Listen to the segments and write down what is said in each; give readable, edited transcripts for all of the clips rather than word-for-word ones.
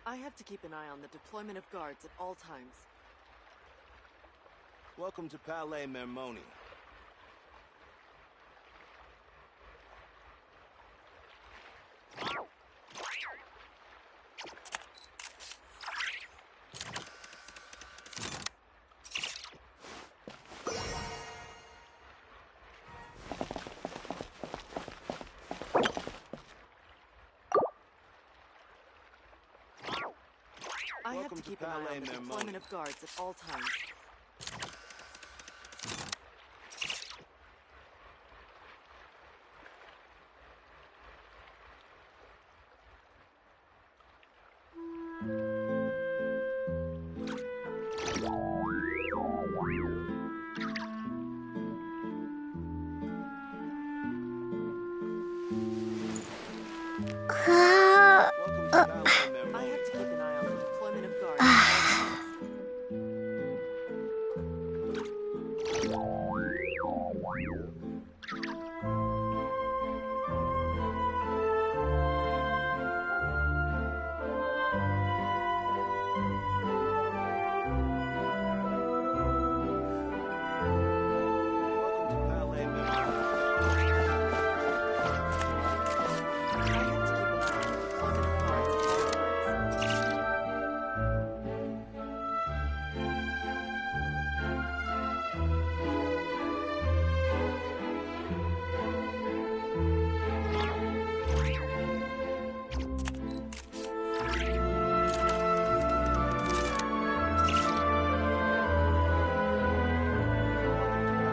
I have to keep an eye on the deployment of guards at all times. Welcome to Palais Mermoni. I have to keep an eye on the deployment of guards at all times. Welcome to Palais Mermoni. I have to keep an eye on the deployment of guards at all times. Welcome to Palais Mermoni. I have to keep an eye on the deployment of guards at all times.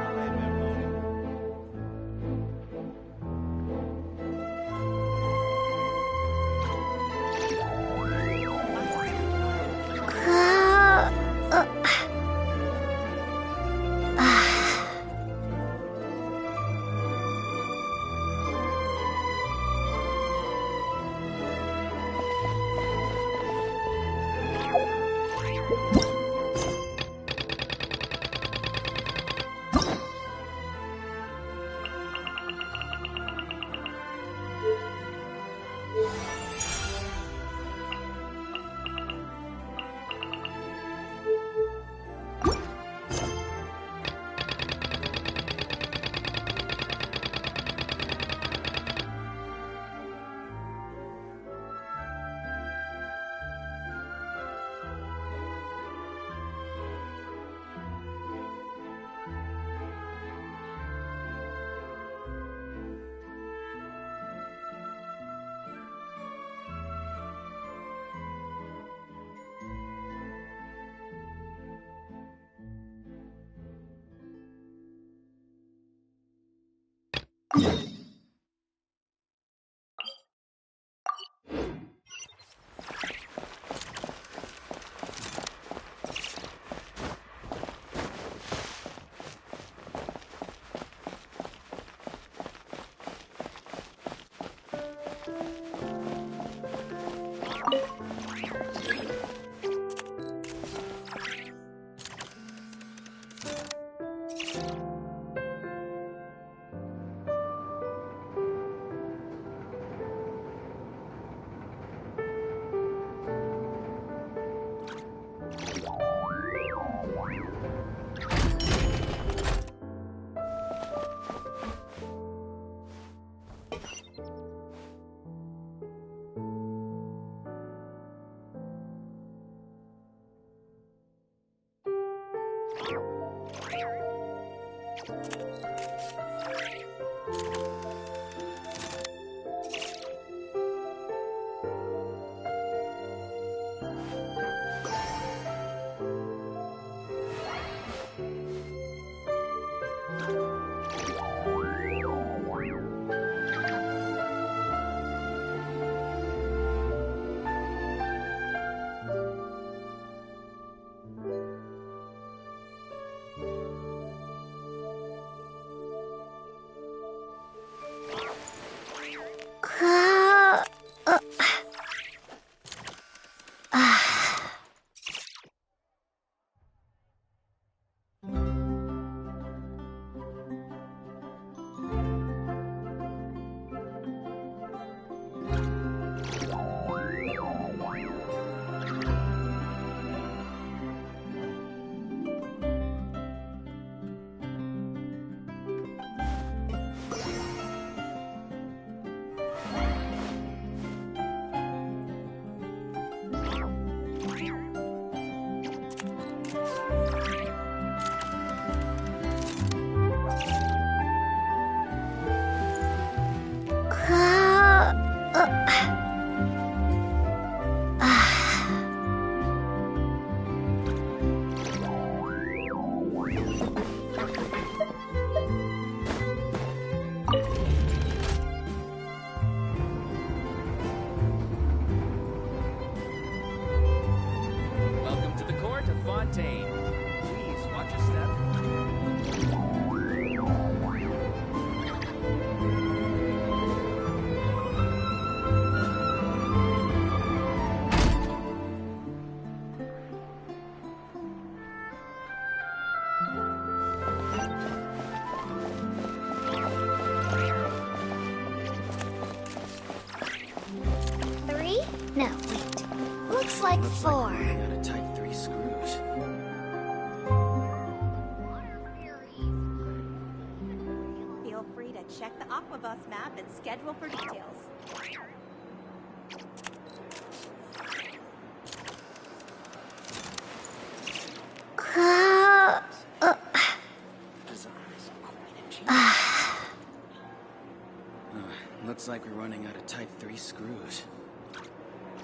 Palais Mermoni. Fontaine. Please watch your step. Three? No, wait. Looks like four. Gotta tight 3 screws. Feel free to check the Aquabus map and schedule for details. Looks like we're running out of type 3 screws.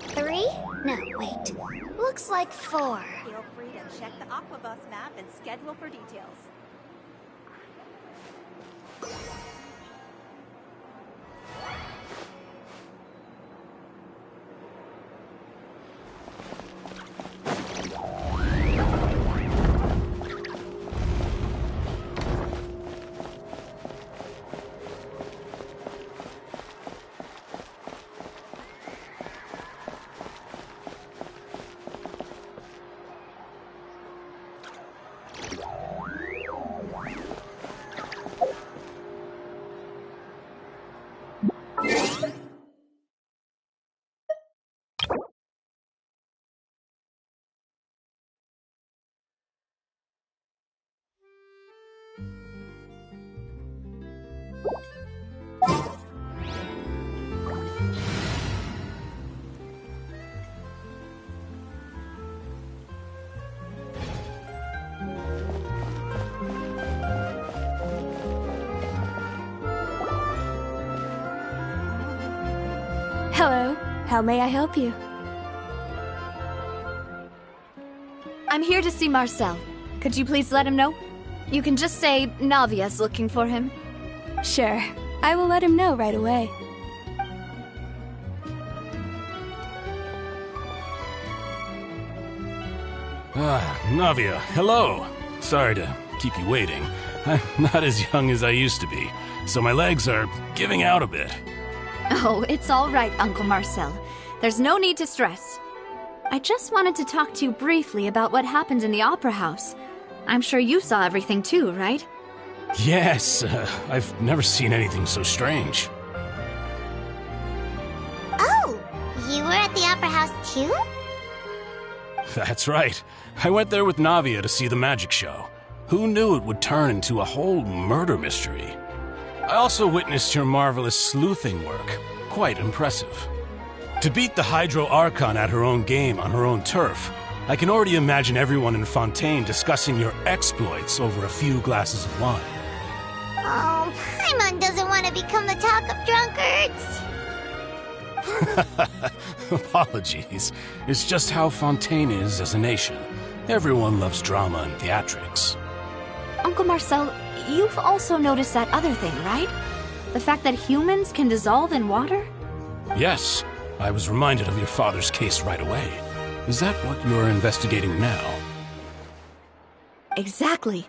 Three? No, wait. Looks like four. Feel free to check the Aquabus map and schedule for details. Hello, how may I help you? I'm here to see Marcel. Could you please let him know? You can just say Navia's looking for him. Sure, I will let him know right away. Navia, hello. Sorry to keep you waiting. I'm not as young as I used to be, so my legs are giving out a bit. Oh, it's all right, Uncle Marcel. There's no need to stress. I just wanted to talk to you briefly about what happened in the Opera House. I'm sure you saw everything too, right? Yes, I've never seen anything so strange. Oh, you were at the Opera House too? That's right. I went there with Navia to see the magic show. Who knew it would turn into a whole murder mystery? I also witnessed your marvelous sleuthing work. Quite impressive. To beat the Hydro Archon at her own game on her own turf, I can already imagine everyone in Fontaine discussing your exploits over a few glasses of wine. Oh, Paimon doesn't want to become the talk of drunkards. Apologies. It's just how Fontaine is as a nation. Everyone loves drama and theatrics. Uncle Marcel, you've also noticed that other thing, right? The fact that humans can dissolve in water? Yes, I was reminded of your father's case right away. Is that what you're investigating now? Exactly.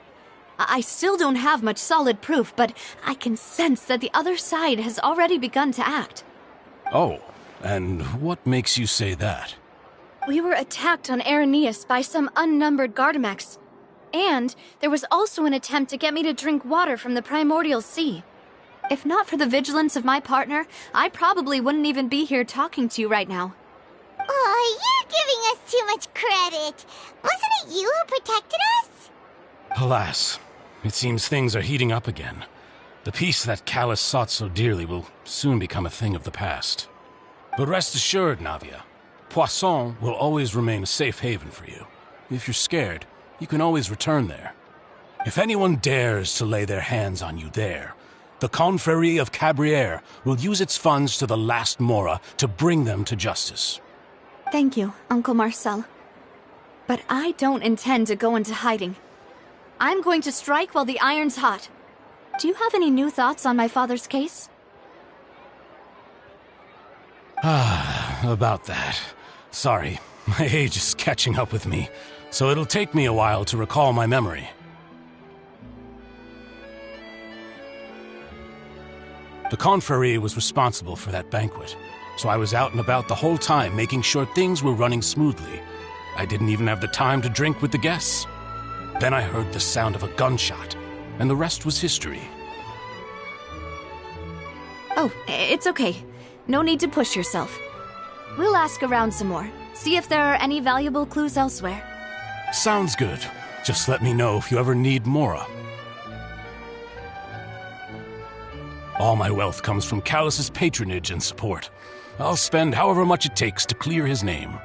I still don't have much solid proof, but I can sense that the other side has already begun to act. Oh, and what makes you say that? We were attacked on Araneus by some unnumbered Gardamex. And there was also an attempt to get me to drink water from the primordial sea. If not for the vigilance of my partner, I probably wouldn't even be here talking to you right now. Oh, you're giving us too much credit. Wasn't it you who protected us? Alas, it seems things are heating up again. The peace that Callus sought so dearly will soon become a thing of the past. But rest assured, Navia, Poisson will always remain a safe haven for you. If you're scared, you can always return there. If anyone dares to lay their hands on you there, the Confrérie of Cabrières will use its funds to the last Mora to bring them to justice. Thank you, Uncle Marcel. But I don't intend to go into hiding. I'm going to strike while the iron's hot. Do you have any new thoughts on my father's case? About that. Sorry, My age is catching up with me, so it'll take me a while to recall my memory. The confrérie was responsible for that banquet, so I was out and about the whole time making sure things were running smoothly. I didn't even have the time to drink with the guests. Then I heard the sound of a gunshot, and the rest was history. Oh, it's okay. No need to push yourself. We'll ask around some more, see if there are any valuable clues elsewhere. Sounds good. Just let me know if you ever need Mora. All my wealth comes from Callus's patronage and support. I'll spend however much it takes to clear his name.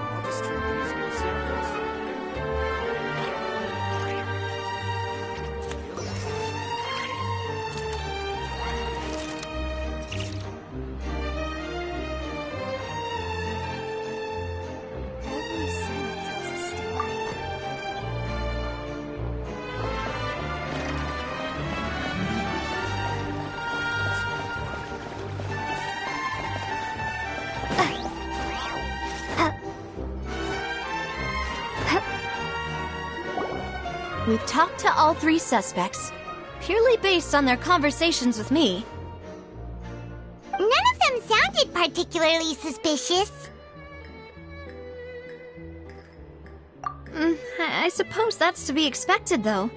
I'll just drink these new samples. Every scene tells a story. We've talked to all three suspects, purely based on their conversations with me. None of them sounded particularly suspicious. I suppose that's to be expected, though.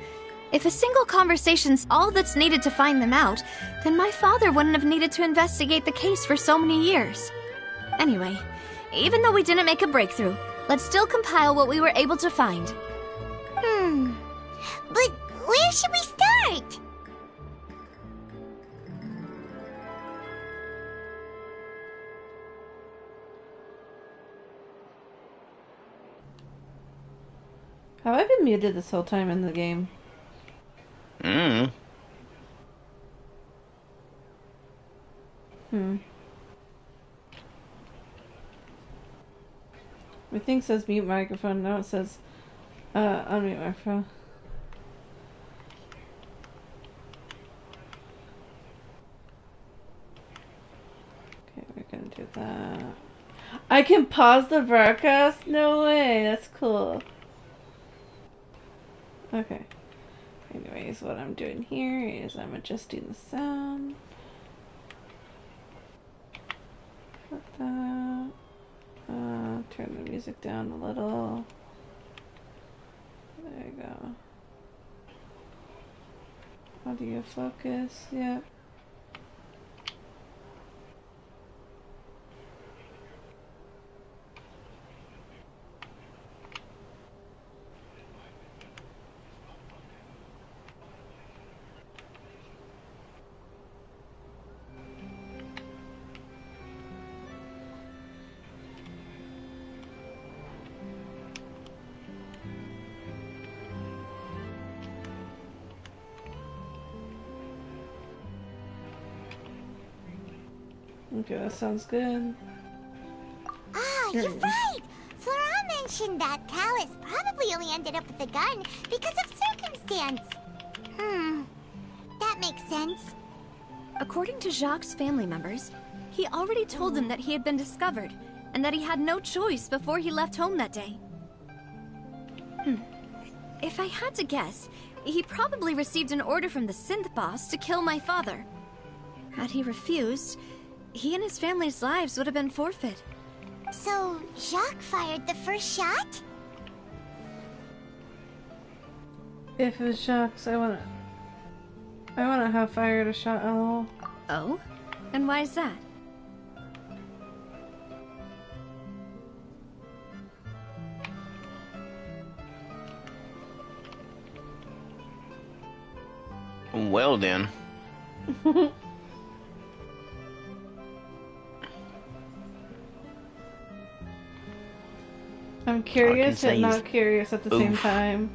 If a single conversation's all that's needed to find them out, then my father wouldn't have needed to investigate the case for so many years. Anyway, even though we didn't make a breakthrough, let's still compile what we were able to find. But where should we start? Have I been muted this whole time in the game? My thing says mute microphone, now it says unmute microphone. Okay, we're gonna do that. I can pause the broadcast? No way, that's cool. Okay. Anyways, what I'm doing here is I'm adjusting the sound. Like that. Turn the music down a little. There you go. Audio focus, yep. Okay, that sounds good. Ah, you're right! Flora mentioned that Callus probably only ended up with the gun because of circumstance. That makes sense. According to Jacques' family members, he already told them that he had been discovered, and that he had no choice before he left home that day. If I had to guess, he probably received an order from the synth boss to kill my father. Had he refused, he and his family's lives would have been forfeit. So, Jacques fired the first shot? If it was Jacques, I wanna have fired a shot at all. Oh? And why is that? Well then. I'm curious say and he's- not curious at the same time.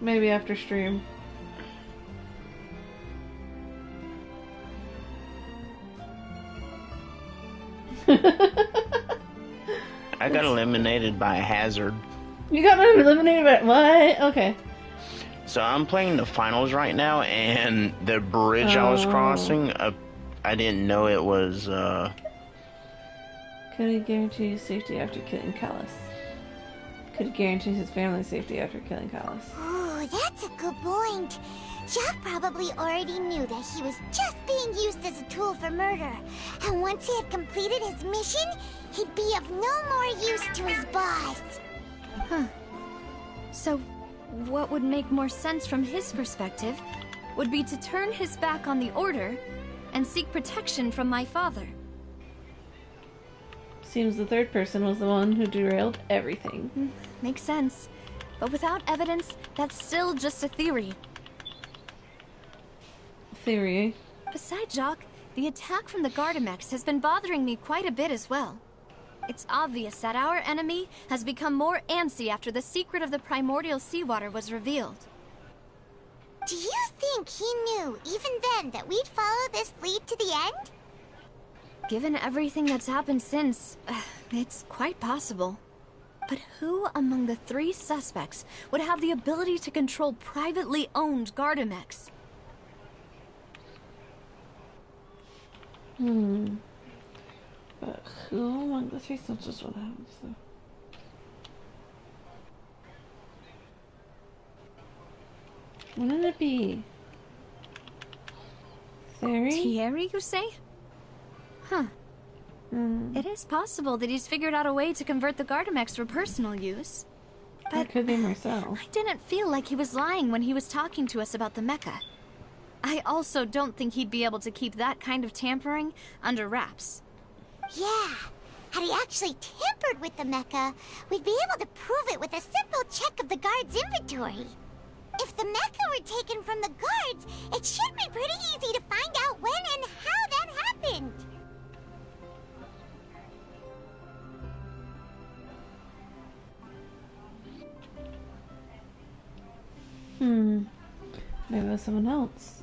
Maybe after stream. I got eliminated by a hazard. You got eliminated by what? Okay. So I'm playing the finals right now, and the bridge I was crossing, I didn't know it was, Could he guarantee his safety after killing Callus? Could he guarantee his family's safety after killing Callus? Ooh, that's a good point. Jacques probably already knew that he was just being used as a tool for murder. And once he had completed his mission, he'd be of no more use to his boss. Huh. So, what would make more sense from his perspective would be to turn his back on the Order and seek protection from my father. Seems the third person was the one who derailed everything. Makes sense. But without evidence, that's still just a theory. Theory. Besides Jacques, the attack from the Gardamex has been bothering me quite a bit as well. It's obvious that our enemy has become more antsy after the secret of the primordial seawater was revealed. Do you think he knew, even then, that we'd follow this lead to the end? Given everything that's happened since, it's quite possible. But who among the three suspects would have the ability to control privately owned Gardamex? But who among the three subjects what happens though? Wouldn't it be Thierry, you say? Huh. It is possible that he's figured out a way to convert the Gardamex for personal use. But it could be Marcel. I didn't feel like he was lying when he was talking to us about the mecha. I also don't think he'd be able to keep that kind of tampering under wraps. Yeah. Had he actually tampered with the mecha, we'd be able to prove it with a simple check of the guard's inventory. If the mecha were taken from the guards, it should be pretty easy to find out when and how that happened. Maybe it was someone else.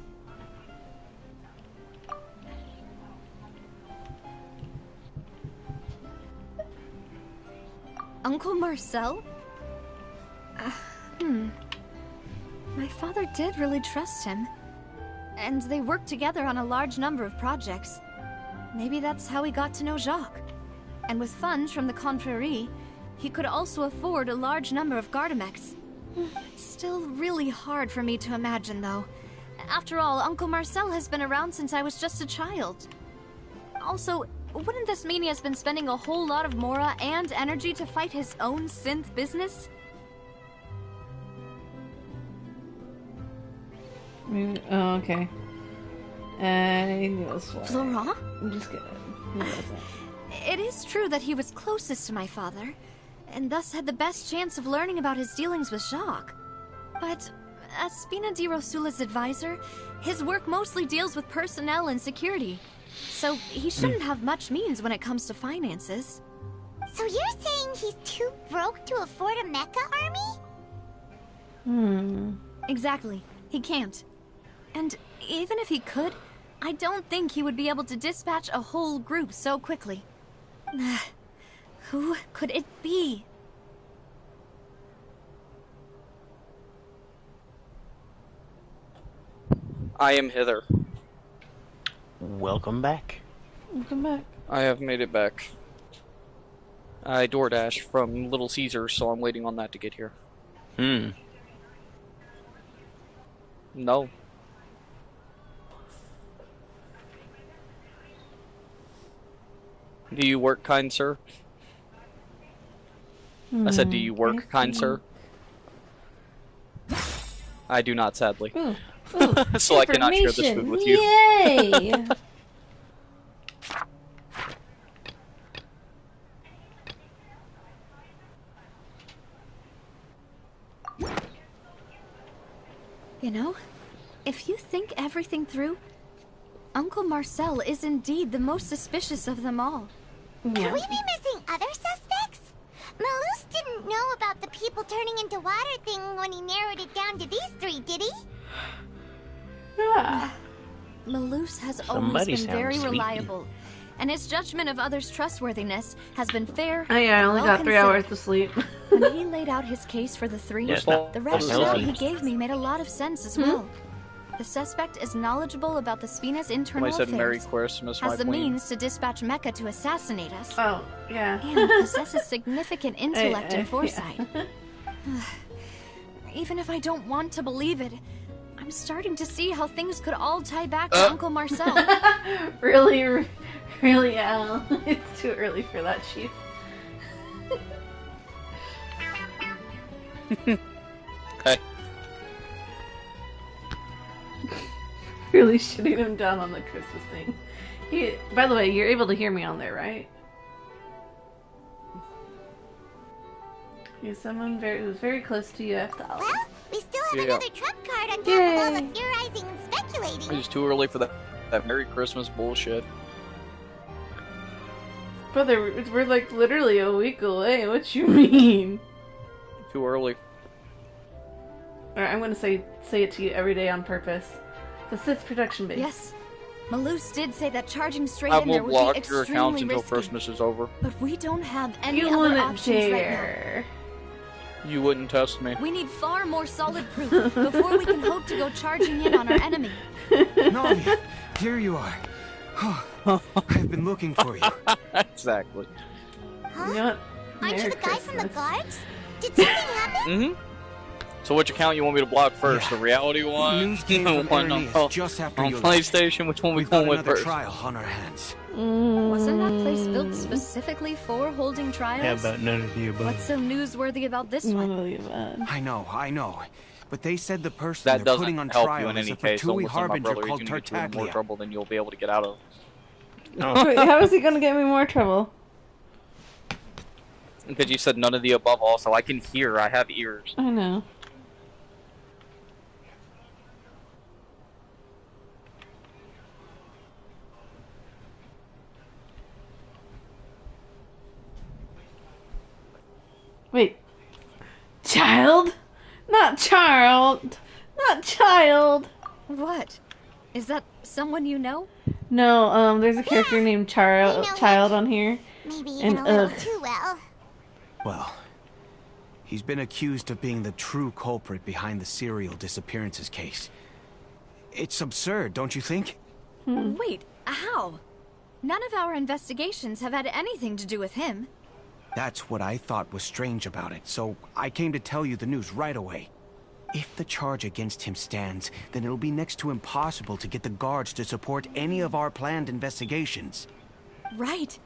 Uncle Marcel? My father did really trust him. And they worked together on a large number of projects. Maybe that's how he got to know Jacques. And with funds from the Confrérie, he could also afford a large number of Gardamex. Still really hard for me to imagine, though. After all, Uncle Marcel has been around since I was just a child. Also, wouldn't this mean he has been spending a whole lot of mora and energy to fight his own synth business? Maybe, oh, okay. I knew it was Florent? I'm just kidding. Who was that? It is true that he was closest to my father, and thus had the best chance of learning about his dealings with Jacques. But as Spina di Rosula's advisor, his work mostly deals with personnel and security, so he shouldn't have much means when it comes to finances. So you're saying he's too broke to afford a mecha army? Exactly. He can't. And even if he could, I don't think he would be able to dispatch a whole group so quickly. Who could it be? I am hither. Welcome back. Welcome back. I have made it back. I DoorDash from Little Caesars, so I'm waiting on that to get here. No. Do you work, kind sir? I said, do you work, kind sir? I do not, sadly. Ooh, So I cannot share this food with you. Yay! You know, if you think everything through, Uncle Marcel is indeed the most suspicious of them all. Could we be missing other suspects? Malus didn't know about the people turning into water thing when he narrowed it down to these three, did he? Yeah. Malus has always Somebody been very sounds sleepy. reliable, and his judgment of others' trustworthiness has been fair. Oh yeah, I only and got 3 hours of sleep. When he laid out his case for the three, Yes, no. the rationale Healthy. he gave me made a lot of sense as well. The suspect is knowledgeable about the Spina's internal Somebody said Merry affairs, Christmas, my has the queen. means to dispatch Mecha to assassinate us, Oh, yeah. and possesses significant intellect and foresight. Even if I don't want to believe it, I'm starting to see how things could all tie back to Uncle Marcel. Really, really, Al. It's too early for that, Chief. Okay. Really shooting him down on the Christmas thing. By the way, you're able to hear me on there, right? He's someone who's very close to you after all. Well, we still have Yeah. another trump card on top of all Yay. the theorizing and speculating. It's too early for that Merry Christmas bullshit. Brother, we're like literally a week away. What you mean? Too early. Alright, I'm gonna say it to you every day on purpose. The Sith's production base. Yes, Maloose did say that charging straight I in there will would be block your account extremely until risky. Christmas is over. But we don't have any You other wouldn't options right dare. You wouldn't test me. now. We need far more solid proof before we can hope to go charging in on our enemy. Navia, here you are. I've been looking for you. Exactly. Huh? You know what? Aren't you Merry the guy from the Christmas. guards? Did something happen? Mm-hmm. So which account you want me to block first? Yeah. The reality one? News came The from one on, Irenaeus just after on you left. PlayStation? Which one we We've got going with another first? trial on our hands. Wasn't that place built specifically for holding trials? none of you, What's so newsworthy about this None one? of the above. I know. But they said the person That they're putting doesn't on help trial you in is any a case. Fatui Almost like my harbinger brother, called he's gonna get you in more Tartaglia. trouble than you'll be able to get out of. Wait, how is he gonna get me more trouble? Because you said none of the above. Also, I can hear. I have ears. I know. Wait. Child? Not child. Not child. What? Is that someone you know? No, there's a character named I know Child on here. Maybe And, even a little ugh. too well. Well, he's been accused of being the true culprit behind the serial disappearances case. It's absurd, don't you think? Wait, how? None of our investigations have had anything to do with him. That's what I thought was strange about it, so I came to tell you the news right away. If the charge against him stands, then it'll be next to impossible to get the guards to support any of our planned investigations. Right.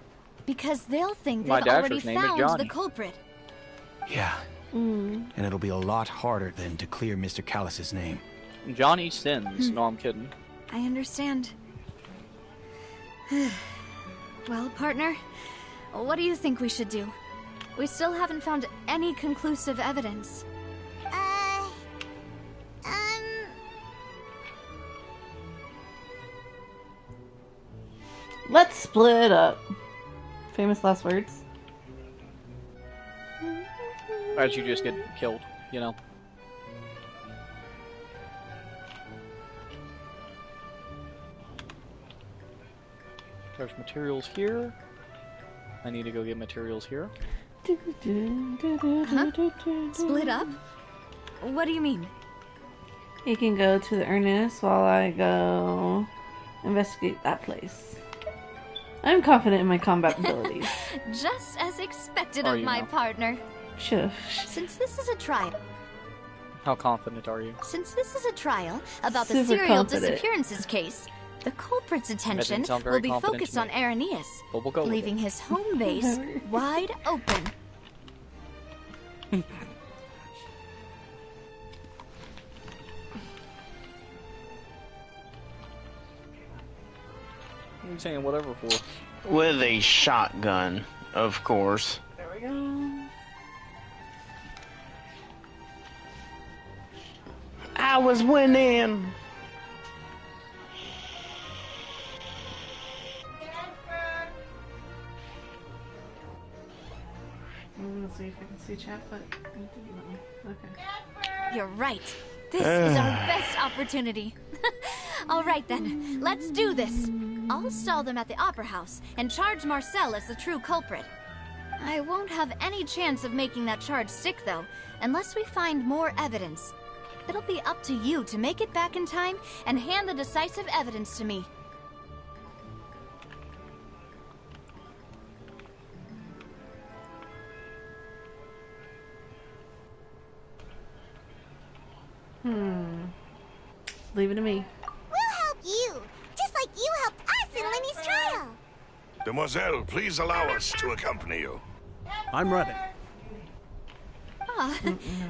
Because they'll think My they've already dasher's name is found Johnny. the culprit. Yeah, and it'll be a lot harder then to clear Mr. Callus's name. Johnny sins. No, I'm kidding. I understand. Well, partner, what do you think we should do? We still haven't found any conclusive evidence. Let's split up. Famous last words. As you just get killed, you know. There's materials here. I need to go get materials here. Split up? What do you mean? You can go to the Ernest while I go investigate that place. I'm confident in my combat abilities. Just as expected Are of you my now? partner. Shush. Since this is a trial, How confident are you? about the Super serial confident. disappearances case, the culprit's attention sound very will be confident focused to on me. Irenaeus, But we'll go with leaving his home base wide open. What are you saying whatever for? With a shotgun, of course. There we go. I was winning. Let's see if I can see chat, but okay. You're right. This is our best opportunity. All right then, let's do this. I'll stall them at the Opera House and charge Marcel as the true culprit. I won't have any chance of making that charge stick, though, unless we find more evidence. It'll be up to you to make it back in time and hand the decisive evidence to me. Leave it to me. We'll help you, just like you helped us in Lenny's trial. Demoiselle, please allow us to accompany you. I'm ready. Ah,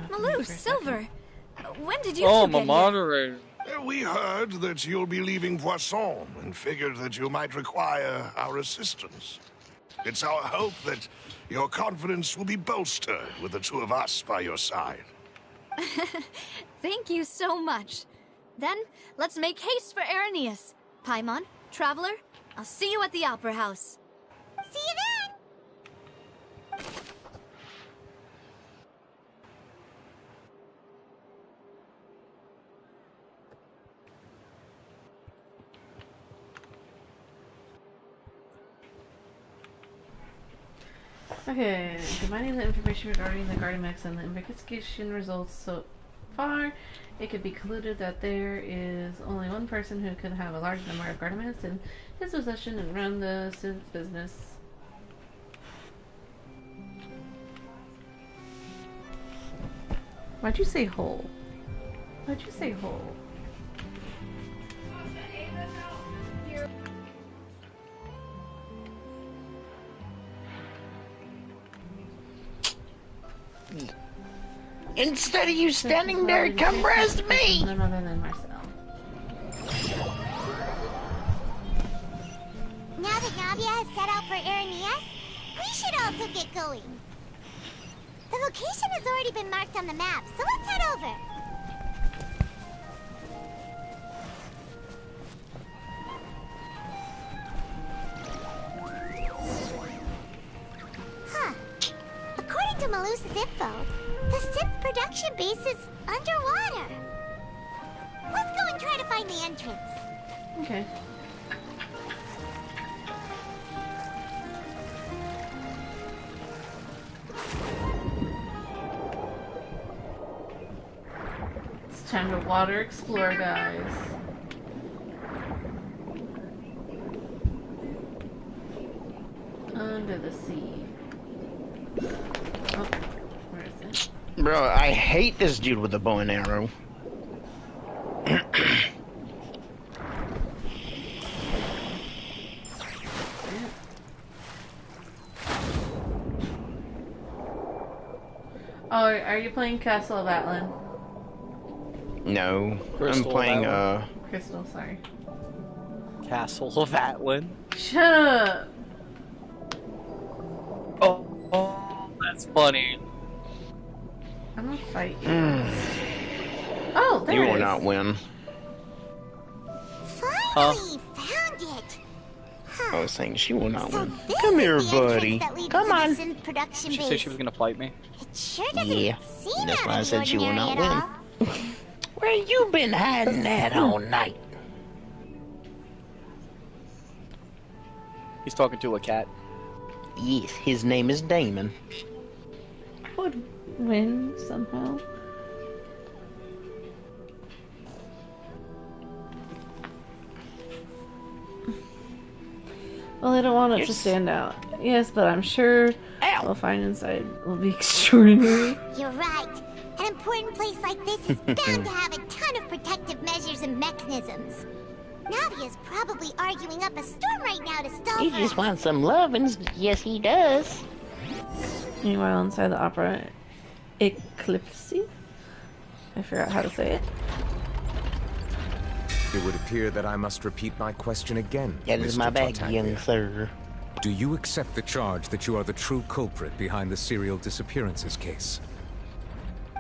Malou, Silver. When did you Oh, two my get here? moderator. We heard that you'll be leaving Poisson and figured that you might require our assistance. It's our hope that your confidence will be bolstered with the two of us by your side. Thank you so much. Then, let's make haste for Arrhenius. Paimon, Traveler, I'll see you at the Opera House. See you then! Okay, combining the information regarding the Gardamex and the investigation results so far, it could be concluded that there is only one person who could have a large number of Gardamex in his possession and run the synth business. Why'd you say whole? Why'd you say whole? Instead of you standing there, come rest me! None other than Marcel. Now that Navia has set out for Arrhenius, we should also get going. The location has already been marked on the map, so let's head over. Huh. According to Malu's info, the synth production base is underwater. Let's go and try to find the entrance. Okay. It's time to water explore, guys. Under the sea. Oh, where is it? Bro, I hate this dude with the bow and arrow. Oh, are you playing Castle of Atlan? No, Crystal I'm playing, Valley. Crystal, sorry. Castle of Atlan. Shut up! Oh, that's funny. I'm gonna fight you. Oh, there you it will is. not win. Finally found it. Huh. I was saying she will not So win. this Come is here, the entrance buddy. that leads Come to the on. synth production Did she say base. she was gonna fight me? It sure doesn't Yeah, seem that's out why I of said the she will ordinary not at win. all. Where you been hiding at all night? He's talking to a cat. Yes, his name is Damon. I would win somehow. Well, I don't want it to Yes. stand out. Yes, but I'm sure Ow! we'll find inside will be extraordinary. You're right. An important place like this is bound to have a ton of protective measures and mechanisms. Navia's probably arguing up a storm right now to stall He for just us. wants some lovins. Yes, he does. Meanwhile, inside the opera, Eclipse. I forgot how to say it. It would appear that I must repeat my question again, That is Mr. my bag, Tartaglia. young sir. Do you accept the charge that you are the true culprit behind the serial disappearances case?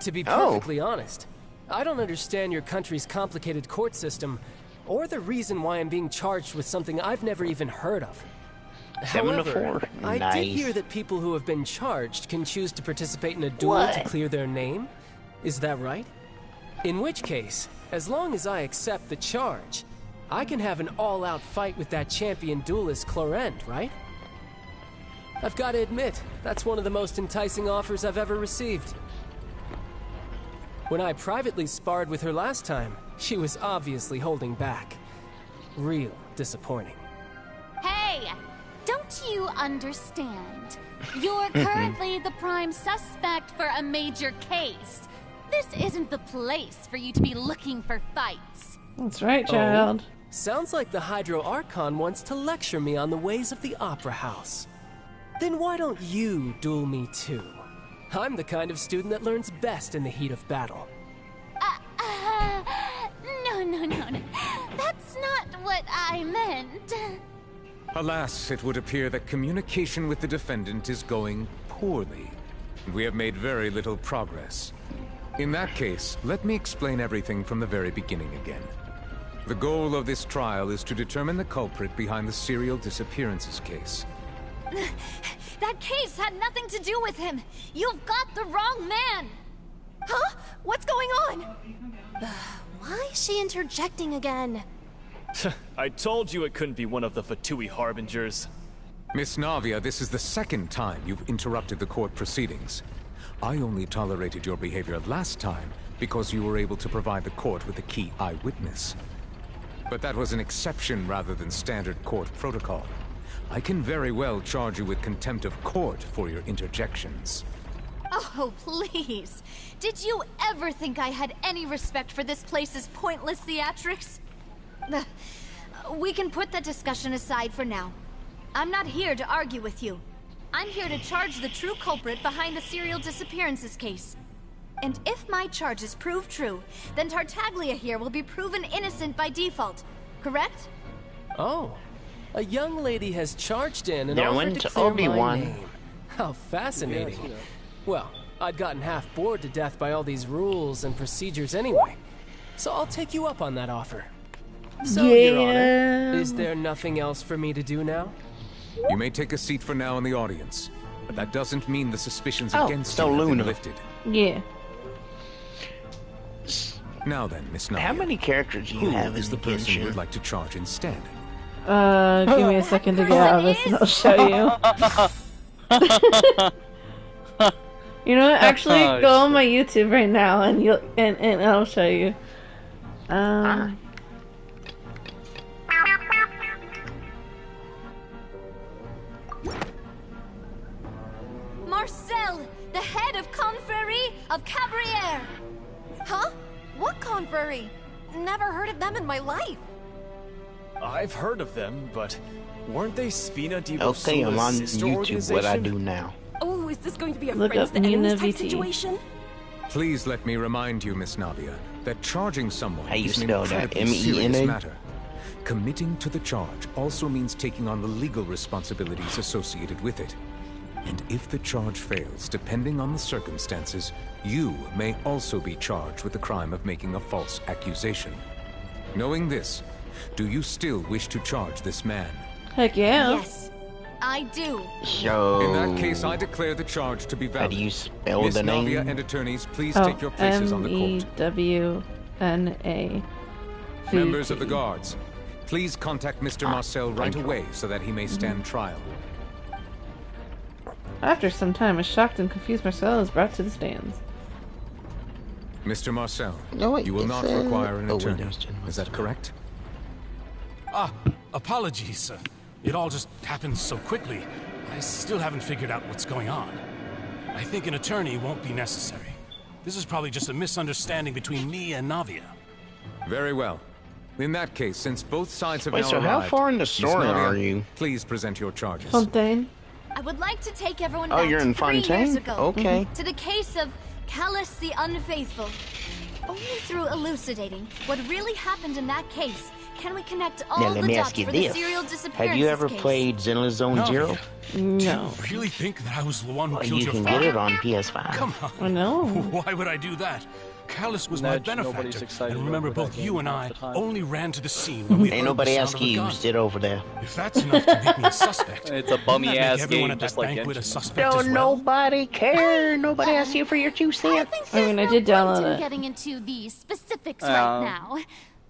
To be Oh. perfectly honest, I don't understand your country's complicated court system, or the reason why I'm being charged with something I've never even heard of. 7 to However, 4. I Nice. did hear that people who have been charged can choose to participate in a duel to What? clear their name. Is that right? In which case, as long as I accept the charge, I can have an all-out fight with that champion duelist Clorend, right? I've got to admit, that's one of the most enticing offers I've ever received. When I privately sparred with her last time, she was obviously holding back. Real disappointing. Hey! Don't you understand? You're currently the prime suspect for a major case. This isn't the place for you to be looking for fights. That's right, child. Oh, sounds like the Hydro Archon wants to lecture me on the ways of the Opera House. Then why don't you duel me too? I'm the kind of student that learns best in the heat of battle. No. That's not what I meant. Alas, it would appear that communication with the defendant is going poorly. We have made very little progress. In that case, let me explain everything from the very beginning again. The goal of this trial is to determine the culprit behind the serial disappearances case. That case had nothing to do with him. You've got the wrong man. Huh? What's going on? Why is she interjecting again? I told you it couldn't be one of the Fatui Harbingers. Miss Navia, this is the second time you've interrupted the court proceedings. I only tolerated your behavior last time because you were able to provide the court with a key eyewitness. But that was an exception rather than standard court protocol. I can very well charge you with contempt of court for your interjections. Oh, please. Did you ever think I had any respect for this place's pointless theatrics? We can put that discussion aside for now. I'm not here to argue with you. I'm here to charge the true culprit behind the serial disappearances case. And if my charges prove true, then Tartaglia here will be proven innocent by default, correct? Oh, a young lady has charged in and Yeah, offered went to to clear my Obi-Wan. name. How fascinating. Well, I'd gotten half bored to death by all these rules and procedures anyway. So I'll take you up on that offer. So, Your Honor, is there nothing else for me to do now? You may take a seat for now in the audience, but that doesn't mean the suspicions Oh, against so you have been Luna. lifted. Yeah. Now then, Miss Navia. How many characters do you Who have is in the person you Genshin? would like to charge instead? Give me a second to get out of this and I'll show you. You know what? Actually, go on my YouTube right now and I'll show you. Marcel, the head of Confrérie of Cabrières. Huh? What Confrérie? Never heard of them in my life. I've heard of them, but weren't they Spina di Okay, I'm on Rosula's sister YouTube. What I organization? do now? Oh, is this going to be a Look friends up to Nina enemies type VT. situation? Please let me remind you, Miss Navia, that charging someone How you is an spell that? incredibly serious M-E-N-A? matter. Committing to the charge also means taking on the legal responsibilities associated with it. And if the charge fails, depending on the circumstances, you may also be charged with the crime of making a false accusation. Knowing this, do you still wish to charge this man? Heck yeah. Yes, I do. So... In that case, I declare the charge to be How valid. do you spell Miss the name? Navia and attorneys, please Oh, take your places on the court. MEWNA. Members of the guards, please contact Mr. Marcel right away so that he may stand trial. After some time, a shocked and confused Marcel is brought to the stands. Mr. Marcel, No, wait, you will it not said- require an Oh, attorney. Windows 10 Is that correct? Apologies. It all just happened so quickly. I still haven't figured out what's going on. I think an attorney won't be necessary. This is probably just a misunderstanding between me and Navia. Very well. In that case, since both sides have Wait, now so how arrived, far in the Miss story Navia, are you? Please present your charges. Fontaine. I would like to take everyone Oh, back you're to in 3 years Fontaine? ago. Okay. To the case of Callus the Unfaithful. Only through elucidating what really happened in that case can we connect all Now, let the me dots ask you for the this. serial disappearances Have you ever case. played Zenless Zone No. Zero? No. Do you really think that I was the one who Well, killed you your can father? get it on PS5. Come on. I know. Why would I do that? Callus was my Nudge, nobody's benefactor, excited and remember, over that both game you and half I the time. only ran to the scene when we Ain't heard nobody the sound asked of a you. gun. Sit over there. If that's enough to make me a suspect, It's a bummy wouldn't that ass make everyone game, at that just like banquet a Genshin. suspect as well? Nobody care. Nobody asked you for your 2 cents. I mean, I did download in it. getting into the specifics Um, right now.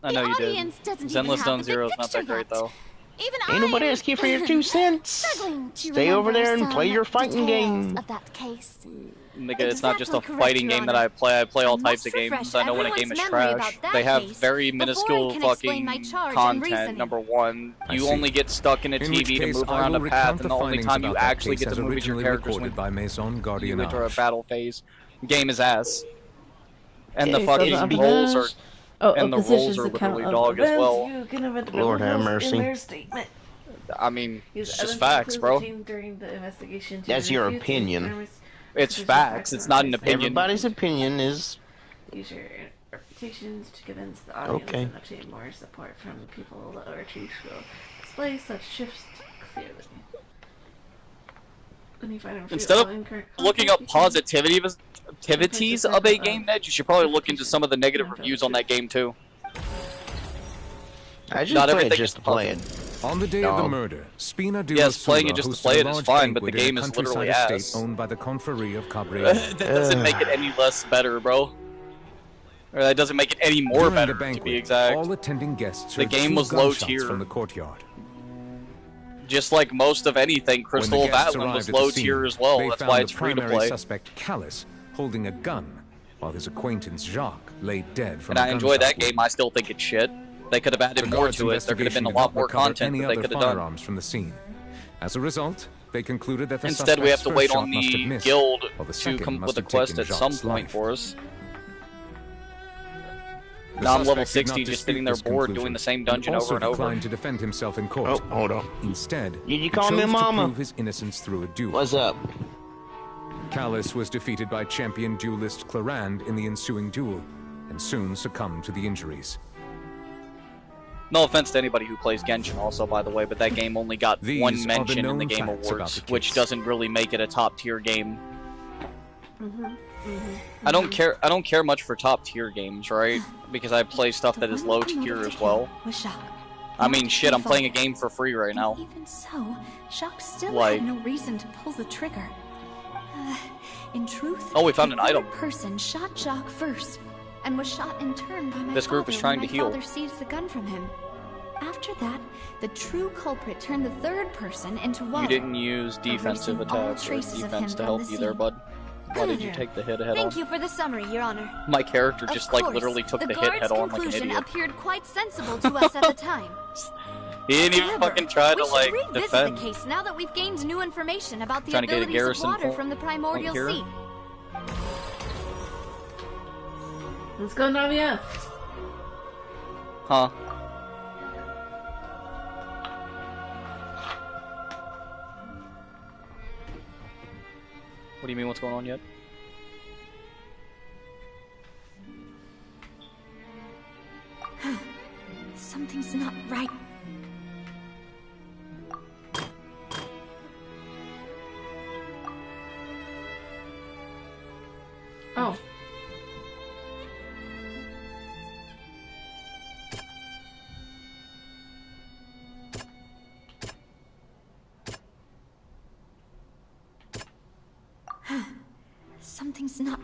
I know you did. audience doesn't even Zenless have Zone the big Zero is not that picture great, yet. though. Even Ain't nobody I'm asking for your 2 cents. struggling to Stay over remember there and play some your fighting details game. Of that case. Nigga, it's not just a Exactly correct, fighting Your game that Honor. I play. I play all I types of must refresh games. I know when a game is everyone's memory trash. about that They have case very before I minuscule can explain my fucking charge and content, reasoning. number one. I You see. only get stuck in a In which TV to case, move I around will a path, recount and the the only findings time you about that actually case get as to move is your originally characters recorded by Maison you enter a Gardiennage. battle phase. Game is ass. And the Okay, so the fucking rolls are... Apanage And the rolls opposition's are account literally of dog as events well. you can have Lord have developers in mercy. their statement. I mean, Use it's just evidence facts, and clues bro. obtained during the investigation to That's your refute the opinion. premise, It's position facts. of It's not an case. opinion. Everybody's opinion is Use your interpretations to convince the audience okay. and obtain more support from the people. The lower chiefs will display such shifts clearly. When you find and refute Instead all of incorrect looking content, up you can positivities of a game, Ned, you should probably look into some of the negative reviews on that game, too. I just Not play it everything just is to play it. positive. On the day of the murder, Spina de Yes, playing it Ursula just to hosted play a it is large fine, but the banquet in game a is countryside literally estate ass. owned by the Confrérie of Cabrera. That doesn't make it any less better, bro. Or that doesn't make it any more During better, the banquet, to be exact. all attending guests The heard game 2 was low gunshots tier. from the courtyard. Just like most of anything, When Crystal the of guests Atlan was arrived at the low scene, tier as well. they That's found why the it's free to primary play. suspect, Callus, holding a gun, while his acquaintance Jacques lay dead from And a I enjoy gunshot that wound. game. I still think it's shit. They could have added The more guards' to it. There could have been investigation a did lot not more recover content any that they other could have done. firearms from the scene. As a result, they concluded that the Instead, we have to suspect's wait first on shot must have the missed, guild while the to second come up must with a have quest taken at some Jacques' point life. for us. The Now I'm level suspect did not 60, just dispute sitting there this bored conclusion, doing the same dungeon also over and over. declined to defend himself in court. Oh, hold on. Instead, Did you he call me chose mama? to prove his innocence through a duel. What's up? Callus was defeated by champion duelist Clarand in the ensuing duel, and soon succumbed to the injuries. No offense to anybody who plays Genshin also, by the way, but that game only got These one are the mention in the known Game facts about Awards, the which case. doesn't really make it a top tier game. I don't care much for top tier games, right? Because I play stuff that is low tier as well. Was Jacques. I mean, shit, I'm playing a game for free right now. Even so, Jacques still Like- had no reason to pull the trigger. In truth, Oh, we found the an item. third person shot Jacques first, and was shot in turn by my This group is father trying when to my heal. father seized the gun from him. After that, the true culprit turned the third person into Wall. You didn't use defensive erasing all attacks or traces of defense him to from help the you there, scene. bud. Why did you take the hit head Thank on? you for the summary, Your Honor. My character Of just, like, course, literally took the hit guard's head on like an conclusion idiot. appeared quite sensible to us at the time. He didn't even However, fucking try to, we should like, revisit defend. the case now that we've gained new information about the Trying to get a abilities of garrison water point- from the primordial point here? sea. Let's go, Navia. Huh? What do you mean, what's going on yet? Something's not right. Oh. Something's not.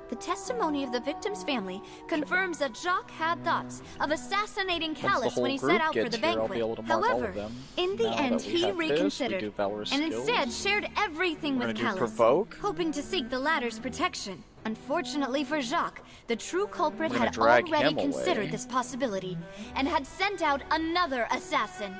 The testimony of the victim's family confirms that Jacques had thoughts of assassinating Once the Callus whole when he group set out for gets the here, I'll banquet. be able to mark all However, of them. in the Now that end, we he have this, we reconsidered do Valor and skills. instead shared everything We're with gonna do Callus, Provoke. hoping to seek the latter's protection. Unfortunately for Jacques, the true culprit We're gonna had drag already him away. considered this possibility and had sent out another assassin.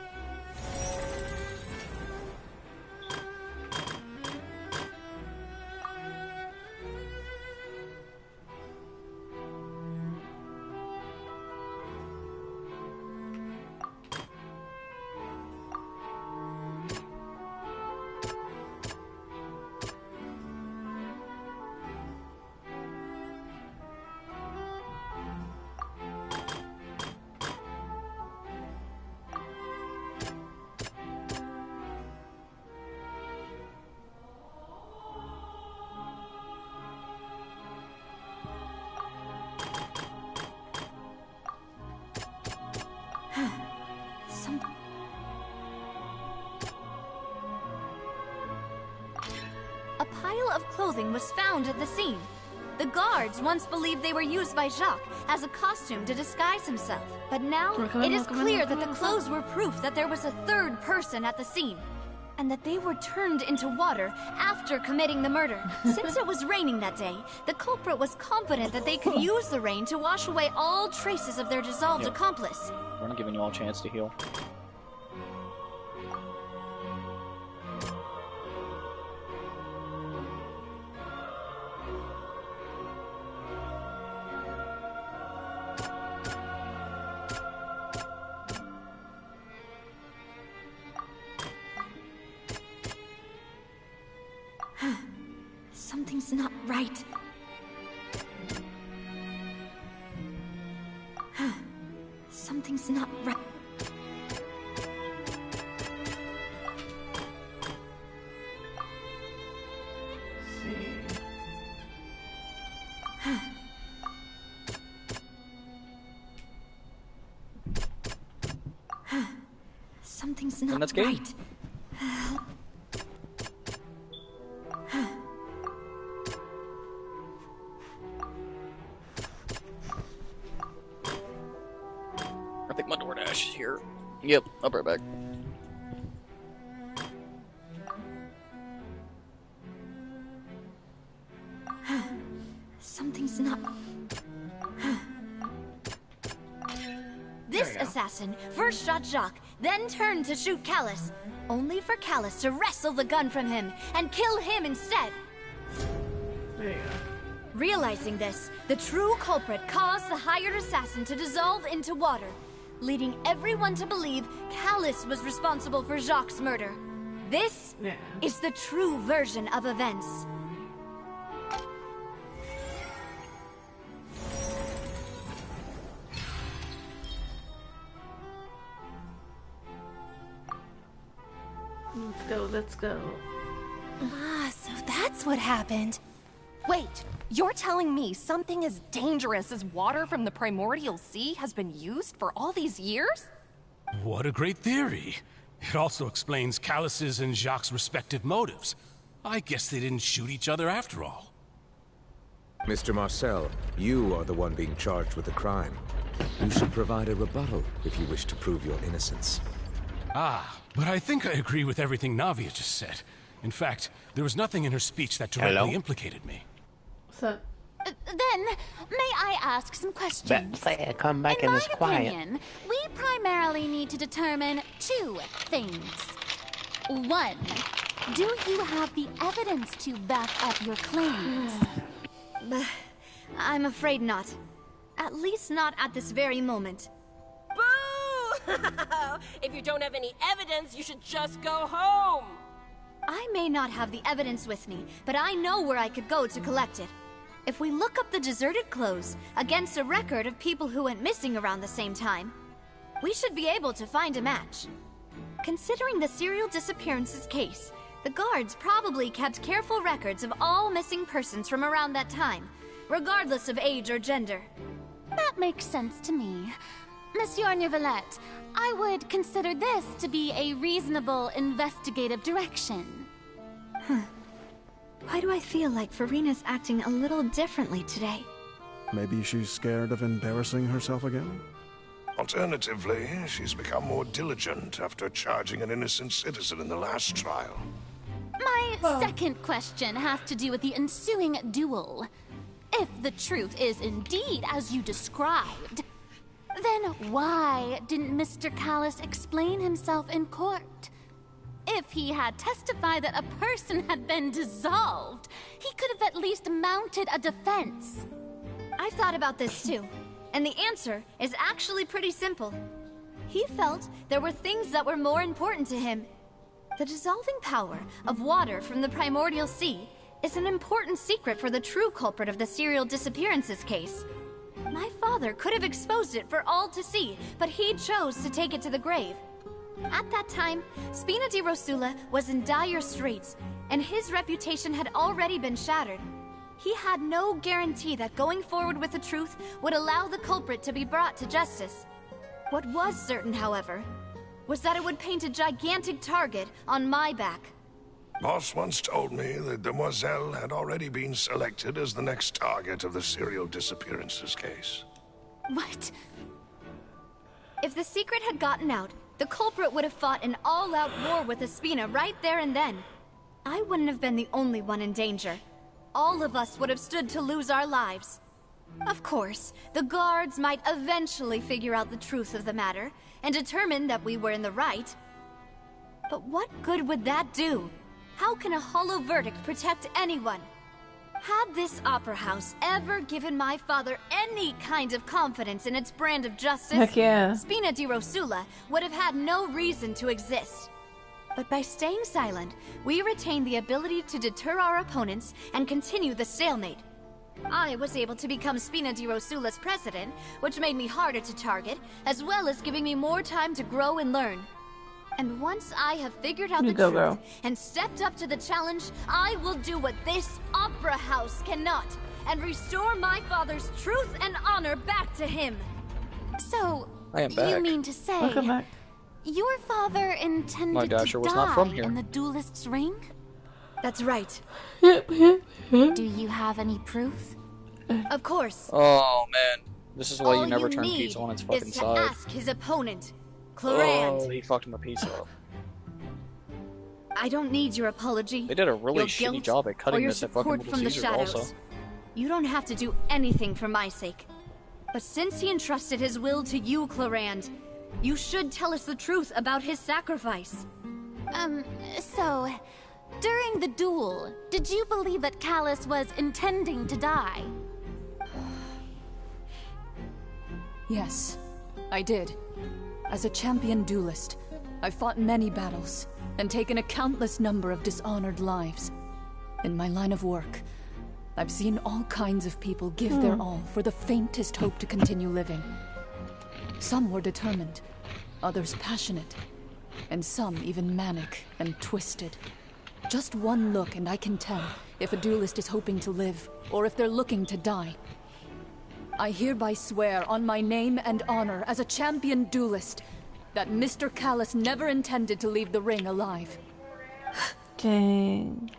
A pile of clothing was found at the scene. The guards once believed they were used by Jacques as a costume to disguise himself. But now, it is clear that the clothes were proof that there was a third person at the scene, and that they were turned into water after committing the murder. Since it was raining that day, the culprit was confident that they could use the rain to wash away all traces of their dissolved accomplice. We're not giving you all a chance to heal. Something's not right. Something's not right. Something's not that's good. right. I think my DoorDash is here. Yep, I'll be right back. Something's not... This assassin first shot Jacques, then turned to shoot Callus, only for Callus to wrestle the gun from him and kill him instead. There you go. Realizing this, the true culprit caused the hired assassin to dissolve into water, leading everyone to believe Callus was responsible for Jacques' murder. This is the true version of events. Let's go. Ah, so that's what happened. Wait, you're telling me something as dangerous as water from the primordial sea has been used for all these years? What a great theory. It also explains Callus's and Jacques' respective motives. I guess they didn't shoot each other after all. Mr. Marcel, you are the one being charged with the crime. You should provide a rebuttal if you wish to prove your innocence. Ah, but I think I agree with everything Navia just said. In fact, there was nothing in her speech that directly implicated me. So, then, may I ask some questions? Come back in in my this quiet. opinion, we primarily need to determine two things. One, do you have the evidence to back up your claims? I'm afraid not. At least not at this very moment. Boo! If you don't have any evidence, you should just go home! I may not have the evidence with me, but I know where I could go to collect it. If we look up the deserted clothes against a record of people who went missing around the same time, we should be able to find a match. Considering the serial disappearances case, the guards probably kept careful records of all missing persons from around that time, regardless of age or gender. That makes sense to me. Monsieur Neuvillette, I would consider this to be a reasonable investigative direction. Why do I feel like Farina's acting a little differently today? Maybe she's scared of embarrassing herself again? Alternatively, she's become more diligent after charging an innocent citizen in the last trial. My second question has to do with the ensuing duel. If the truth is indeed as you described, then why didn't Mr. Callus explain himself in court? If he had testified that a person had been dissolved, he could have at least mounted a defense. I've thought about this too, and the answer is actually pretty simple. He felt there were things that were more important to him. The dissolving power of water from the primordial sea is an important secret for the true culprit of the serial disappearances case. My father could have exposed it for all to see, but he chose to take it to the grave. At that time, Spina di Rosula was in dire straits, and his reputation had already been shattered. He had no guarantee that going forward with the truth would allow the culprit to be brought to justice. What was certain, however, was that it would paint a gigantic target on my back. Boss once told me that Demoiselle had already been selected as the next target of the serial disappearances case. What? If the secret had gotten out, the culprit would have fought an all-out war with Espina right there and then. I wouldn't have been the only one in danger. All of us would have stood to lose our lives. Of course, the guards might eventually figure out the truth of the matter and determine that we were in the right. But what good would that do? How can a hollow verdict protect anyone? Had this opera house ever given my father any kind of confidence in its brand of justice, Heck yeah. Spina di Rosula would have had no reason to exist. But by staying silent, we retain the ability to deter our opponents and continue the stalemate. I was able to become Spina di Rosula's president, which made me harder to target, as well as giving me more time to grow and learn. And once I have figured out the truth girl. and stepped up to the challenge, I will do what this opera house cannot, and restore my father's truth and honor back to him. So, I am back. you mean to say Welcome back. your father intended My dasher to was die not from here. in the duelist's ring? That's right. Do you have any proof? Of course. Oh man, this is why All you never you turn need pizza on its fucking is to side. ask his opponent, Clorand. Oh, he fucked my pizza up. I don't need your apology. They did a really your shitty guilt, job at or cutting your this at fucking support Little from the Caesars shadows. also. You don't have to do anything for my sake. But since he entrusted his will to you, Clorand, you should tell us the truth about his sacrifice. So, during the duel, did you believe that Callus was intending to die? Yes, I did. As a champion duelist, I've fought many battles and taken a countless number of dishonored lives. In my line of work, I've seen all kinds of people give their all for the faintest hope to continue living. Some were determined, others passionate, and some even manic and twisted. Just one look and I can tell if a duelist is hoping to live or if they're looking to die. I hereby swear on my name and honor as a champion duelist that Mr. Callus never intended to leave the ring alive. Dang.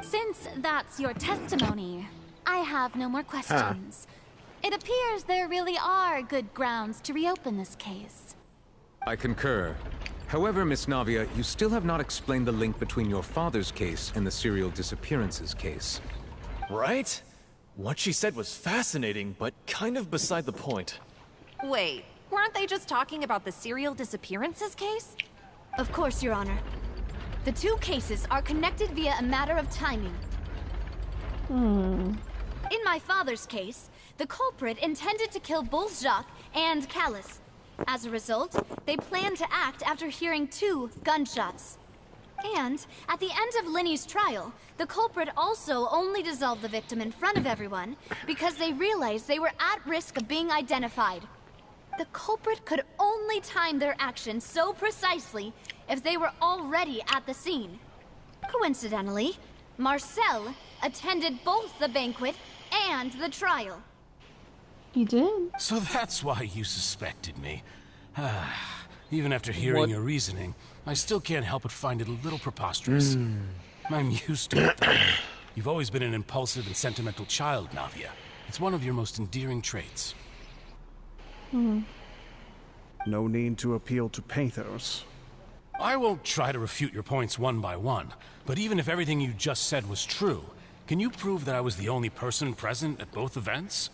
Since that's your testimony, I have no more questions. It appears there really are good grounds to reopen this case. I concur. However, Miss Navia, you still have not explained the link between your father's case and the serial disappearances case. Right? What she said was fascinating, but kind of beside the point. Wait, weren't they just talking about the serial disappearances case? Of course, Your Honor. The two cases are connected via a matter of timing. In my father's case, the culprit intended to kill both Jacques and Callus. As a result, they planned to act after hearing 2 gunshots. And at the end of Linny's trial, the culprit also only dissolved the victim in front of everyone because they realized they were at risk of being identified. The culprit could only time their actions so precisely if they were already at the scene. Coincidentally, Marcel attended both the banquet and the trial. He did? So that's why you suspected me. Even after hearing your reasoning, I still can't help but find it a little preposterous. I'm used to it, though. You've always been an impulsive and sentimental child, Navia. It's one of your most endearing traits. No need to appeal to pathos. I won't try to refute your points one by one, but even if everything you just said was true, can you prove that I was the only person present at both events?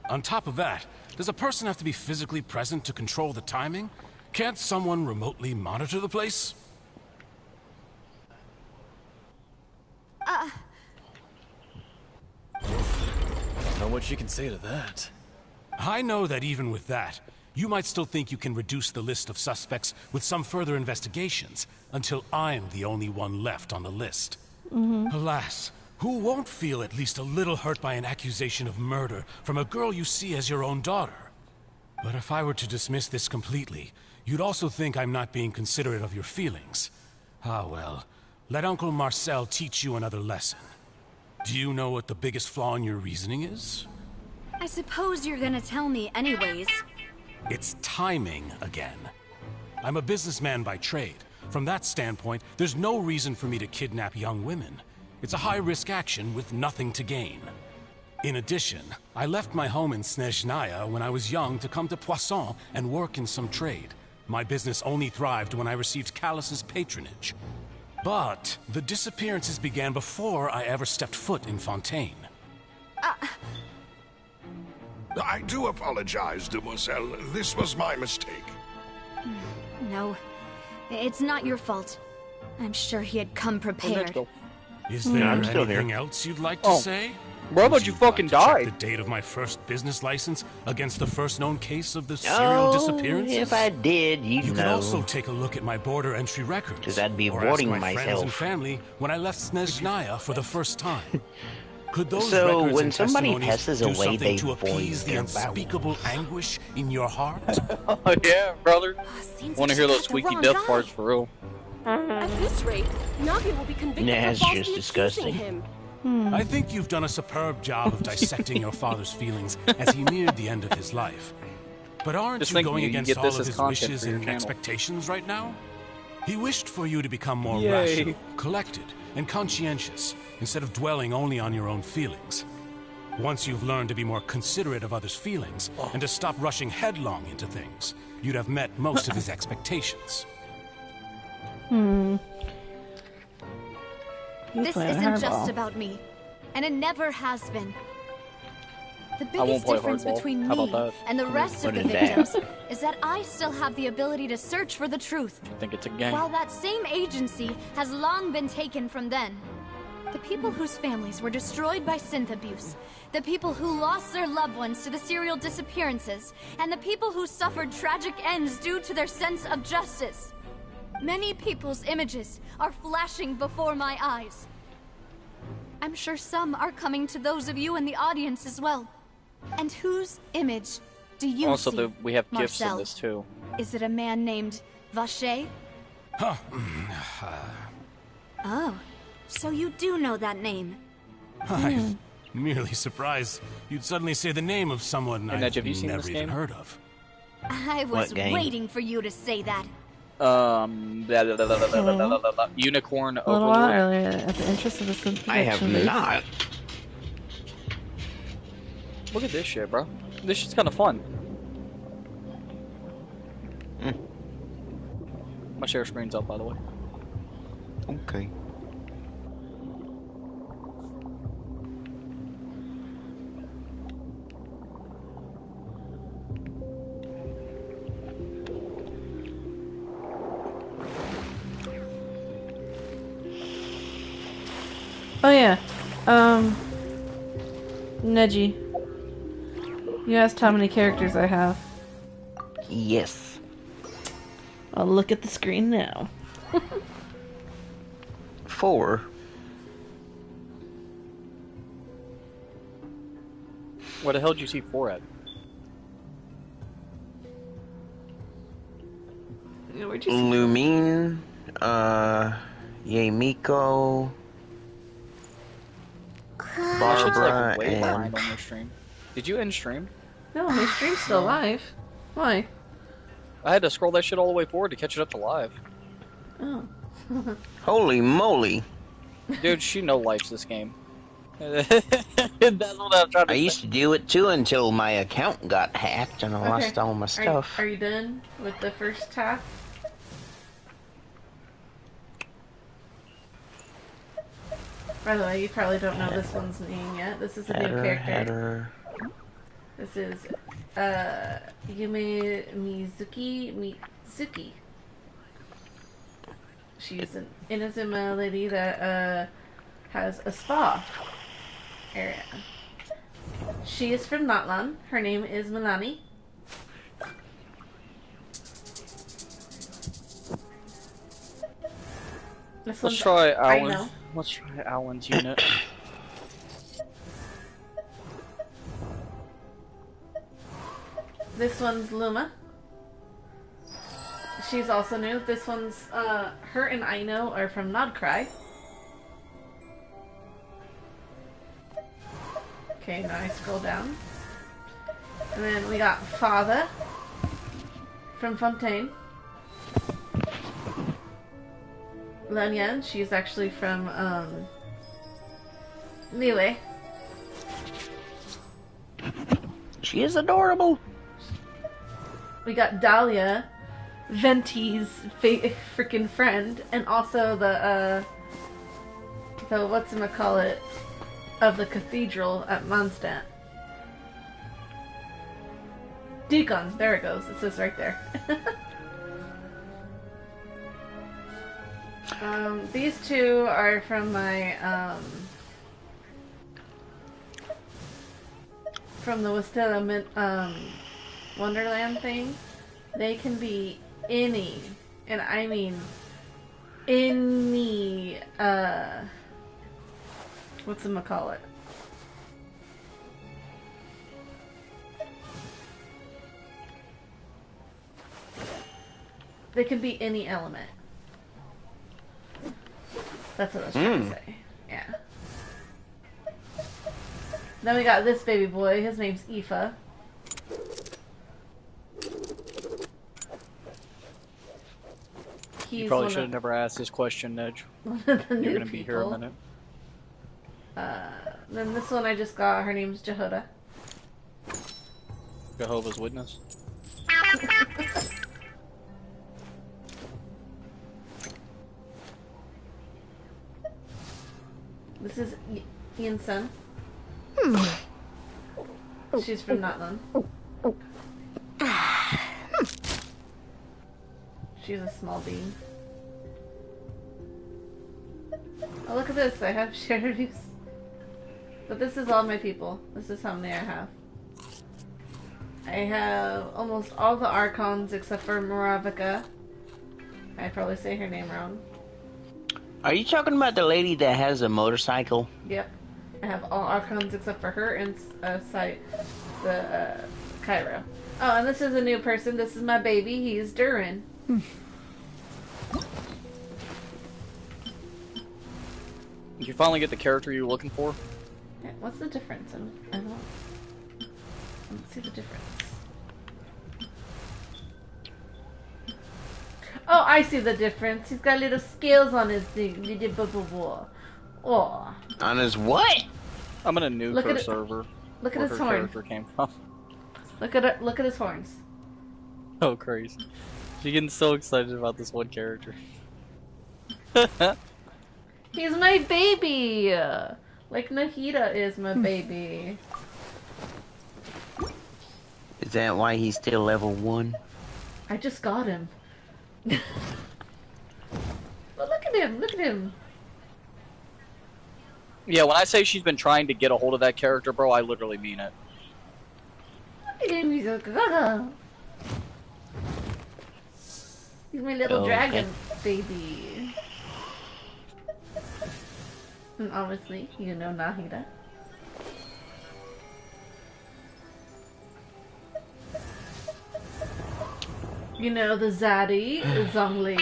On top of that, does a person have to be physically present to control the timing? Can't someone remotely monitor the place? Don't know what she can say to that. I know that even with that, you might still think you can reduce the list of suspects with some further investigations, until I'm the only one left on the list. Alas, who won't feel at least a little hurt by an accusation of murder from a girl you see as your own daughter? But if I were to dismiss this completely, you'd also think I'm not being considerate of your feelings. Ah well, let Uncle Marcel teach you another lesson. Do you know what the biggest flaw in your reasoning is? I suppose you're gonna tell me anyways. It's timing again. I'm a businessman by trade, From that standpoint, there's no reason for me to kidnap young women. It's a high-risk action with nothing to gain. In addition, I left my home in Snezhnaya when I was young to come to Poisson and work in some trade. My business only thrived when I received Callus's patronage. But the disappearances began before I ever stepped foot in Fontaine. I do apologize, demoiselle. This was my mistake. No, it's not your fault. I'm sure he had come prepared. Is there I'm still anything here. else you'd like to say? Bro, I thought you fucking died. Check the date of my first business license against the first known case of the serial disappearances? If I did, you'd You know. can also take a look at my border entry records. Because I'd be or avoiding ask my friends and myself. family when I left Snezhnaya for the first time. Could those So, records when and somebody testimonies passes do away, something they to appease void the their unspeakable anguish in your heart? Oh yeah, brother. Seems Want to like hear she those got the squeaky wrong death guy. parts for real? At this rate, Navi will be convicted Nah, for it's falsely just accusing disgusting. him. I think you've done a superb job of dissecting your father's feelings as he neared the end of his life. But aren't Just you think going you against get all this of as his content wishes for your and channel. expectations right now? He wished for you to become more Yay. rational, collected, and conscientious, instead of dwelling only on your own feelings. Once you've learned to be more considerate of others' feelings, and to stop rushing headlong into things, you'd have met most of his expectations. This isn't just about me, and it never has been. The won't biggest play difference hardball. between How me about that? and the rest of the What is that? victims is that I still have the ability to search for the truth, I think it's a game. while that same agency has long been taken from them. The people whose families were destroyed by synth abuse, the people who lost their loved ones to the serial disappearances, and the people who suffered tragic ends due to their sense of justice. Many people's images are flashing before my eyes. I'm sure some are coming to those of you in the audience as well. And whose image do you Also, see, we have gifts in Marcel? this too. Is it a man named Vacher? Oh, so you do know that name. I'm merely surprised you'd suddenly say the name of someone Hey, I've Nudge, have you seen never this even game? heard of. I was What game? waiting for you to say that. Blah, blah, blah, blah, blah, blah, blah, blah, blah. Unicorn A little while Overlord. earlier, at the interest of the synth I have protection base. not. Look at this shit, bro. This shit's kind of fun. My share screen's up, by the way. Okay. Oh yeah, Neji. You asked how many characters I have. Yes. I'll look at the screen now. 4. Where the hell did you see 4 at? Where'd you see? Lumine, Yamiko, That shit's Barbara, like way behind and on your stream. Did you end stream? No, my stream's still live. Why? I had to scroll that shit all the way forward to catch it up to live. Oh. holy moly. Dude, she no-lifes this game. That's what I'm trying to I say. used to do it too until my account got hacked and I lost all my stuff. Are you done with the first half? By the way, you probably don't know this one's name yet. This is a new character. Header. This is Yume Mizuki. She's an Inazuma lady that has a spa area. She is from Natlan. Her name is Milani. Let's try I Alan. know. Let's try Alan's unit. This one's Luma. She's also new. This one's, her and Aino are from Nodcry. Okay, now I scroll down. And then we got Father from Fontaine. Lanyan. She's actually from, Niue. She is adorable. We got Dahlia, Venti's freaking friend, and also the whatchamacallit of the cathedral at Mondstadt. Deacon, there it goes. It says right there. These two are from my, from the Wistela, Wonderland thing. They can be any, and I mean any, whatchamacallit? They can be any element. That's what I was trying to say. Yeah. Then we got this baby boy. His name's Aoife. You probably should have never asked this question, Nedge. You're going to be here a minute. Then this one I just got. Her name's Jehoda. Jehovah's Witness. This is Ian's son. She's from Notland. She's a small bean. Oh, look at this. I have shared reviews. But this is all my people. This is how many I have. I have almost all the Archons except for Moravika. I probably say her name wrong. Are you talking about the lady that has a motorcycle? Yep. I have all Archons except for her and Cairo. Oh, and this is a new person. This is my baby. He's Durin. Did you finally get the character you were looking for? Yeah, what's the difference? I don't see the difference. Oh, I see the difference. He's got little scales on his thing. Oh. On his what? I'm in a new Look server. Look at where his her horn. character came from. Look at his horns. Oh, crazy. She's getting so excited about this one character. He's my baby! Like Nahida is my baby. Is that why he's still level 1? I just got him. But look at him, look at him. Yeah, when I say she's been trying to get a hold of that character, bro, I literally mean it. Look at him, he's a gaga. He's my little dragon baby. And obviously, you know Nahida. You know the Zaddy, Zhongli.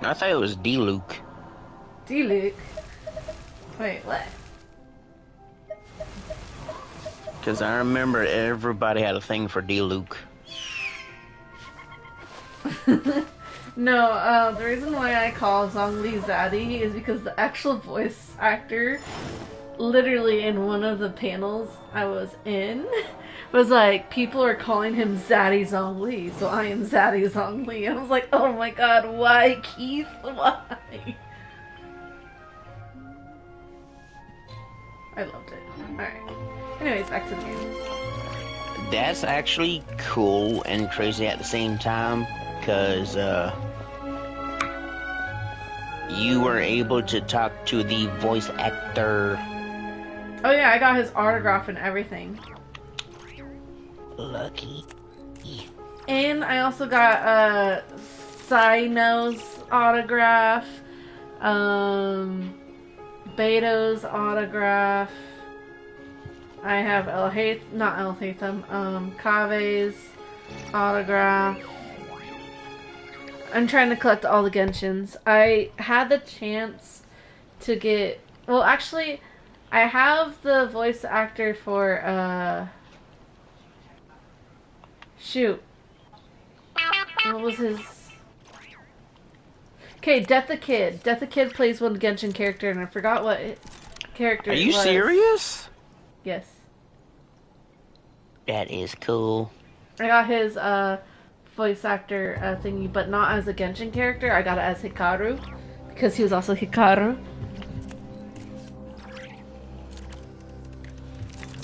I thought it was D-Luke. D-Luke? Wait, what? Because I remember everybody had a thing for D-Luke. No, the reason why I call Zhongli Zaddy is because the actual voice actor, literally in one of the panels I was in, was like, people are calling him Zaddy Zhongli, so I am Zaddy Zhongli. I was like, oh my god, why, Keith? Why? I loved it. Alright. Anyways, back to the game. That's actually cool and crazy at the same time, because you were able to talk to the voice actor. Oh yeah, I got his autograph and everything. Lucky. And I also got Sino's autograph, Beto's autograph. I have Kave's autograph. I'm trying to collect all the Genshins. I had the chance to get... Well, actually, I have the voice actor for, shoot. What was his... Okay, Death the Kid. Death the Kid plays one Genshin character, and I forgot what character Are it you was. serious? Yes. That is cool. I got his voice actor thingy, but not as a Genshin character. I got it as Hikaru, because he was also Hikaru.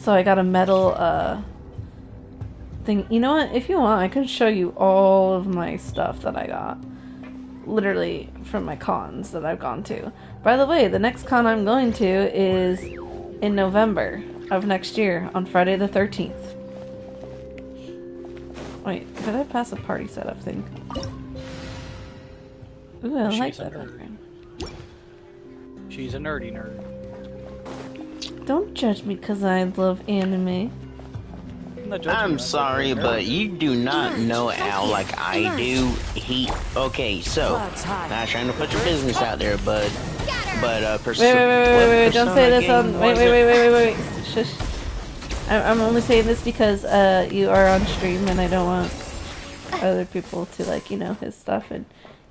So I got a metal thing. You know what? If you want, I can show you all of my stuff that I got. Literally from my cons that I've gone to. By the way, the next con I'm going to is in November of next year on Friday the 13th. Wait, did I pass a party setup thing? Ooh, I like that background. She's a nerdy nerd. Don't judge me because I love anime. I'm sorry, but you do not know Al like I do. Okay, so, not trying to put your business out there, but wait, don't say this on, wait, shush. I'm only saying this because, you are on stream and I don't want other people to, like, you know, his stuff, and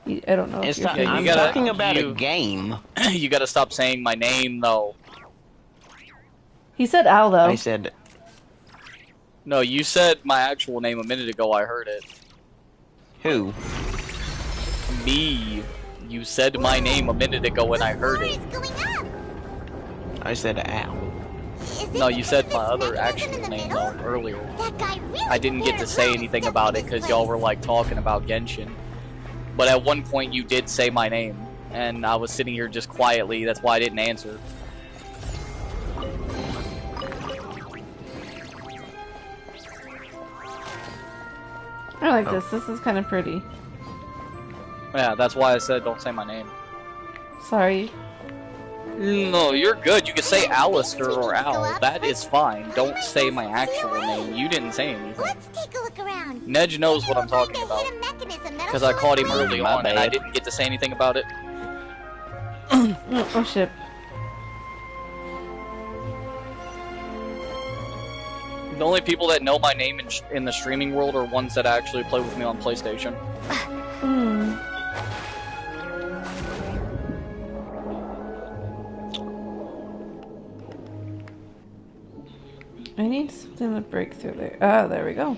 I don't know if you're I'm talking about a game. You gotta stop saying my name, though. He said Al, though. I said... No, you said my actual name a minute ago, I heard it. Who? Me. You said my name a minute ago and I heard it. I said Al. No, you said my other actual name though, earlier. I didn't get to say anything about it because y'all were like talking about Genshin. But at one point you did say my name, and I was sitting here just quietly, that's why I didn't answer. I like this. This is kind of pretty. Yeah, that's why I said don't say my name. Sorry. No, you're good. You can say Alistair or Al. That is fine. Don't say my actual name. You didn't say anything. Let's take a look around. Nedge knows what I'm talking about. Because I caught him early on and I didn't get to say anything about it. Oh shit. The only people that know my name in the streaming world are ones that actually play with me on PlayStation. I need something to break through there. Ah, there we go.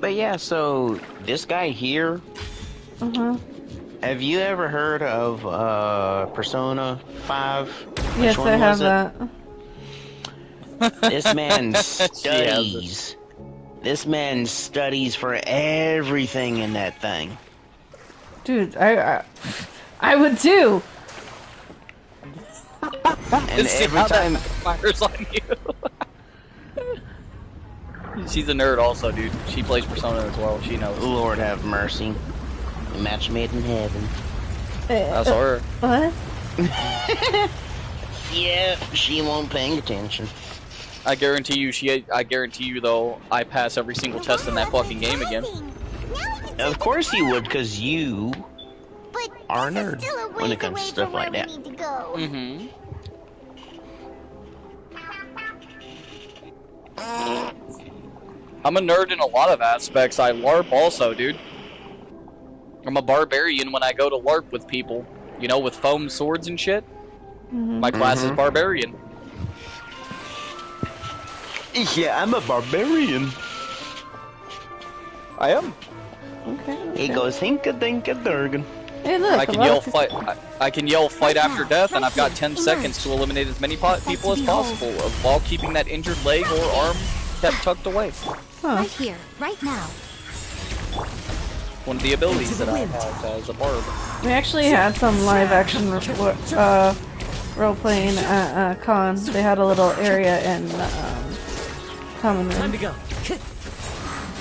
But yeah, so this guy here. Have you ever heard of Persona 5? Yes, I have that. This man studies. This man studies for everything in that thing. Dude, I would too. And every time fires on you. She's a nerd also, dude. She plays Persona as well. She knows. Lord have mercy. A match made in heaven. That's her. What? Yeah, she won't paying attention. I guarantee you though, I pass every single test in that fucking game again. Of course you would, because you are a nerd when it comes to stuff like that. Mm-hmm. I'm a nerd in a lot of aspects. I LARP also, dude. I'm a barbarian when I go to LARP with people. You know, with foam swords and shit. My class is barbarian. Yeah, I'm a barbarian. I am. Okay. He goes hinka dinka durgan. Hey, look, I can yell fight. I can yell fight after death, and I've got 10 seconds to eliminate as many people as possible, while keeping that injured leg or arm kept tucked away. Right here, right now. One of the abilities that I have as a barb. We actually had some live action role playing at con. They had a little area in common room. Time to go.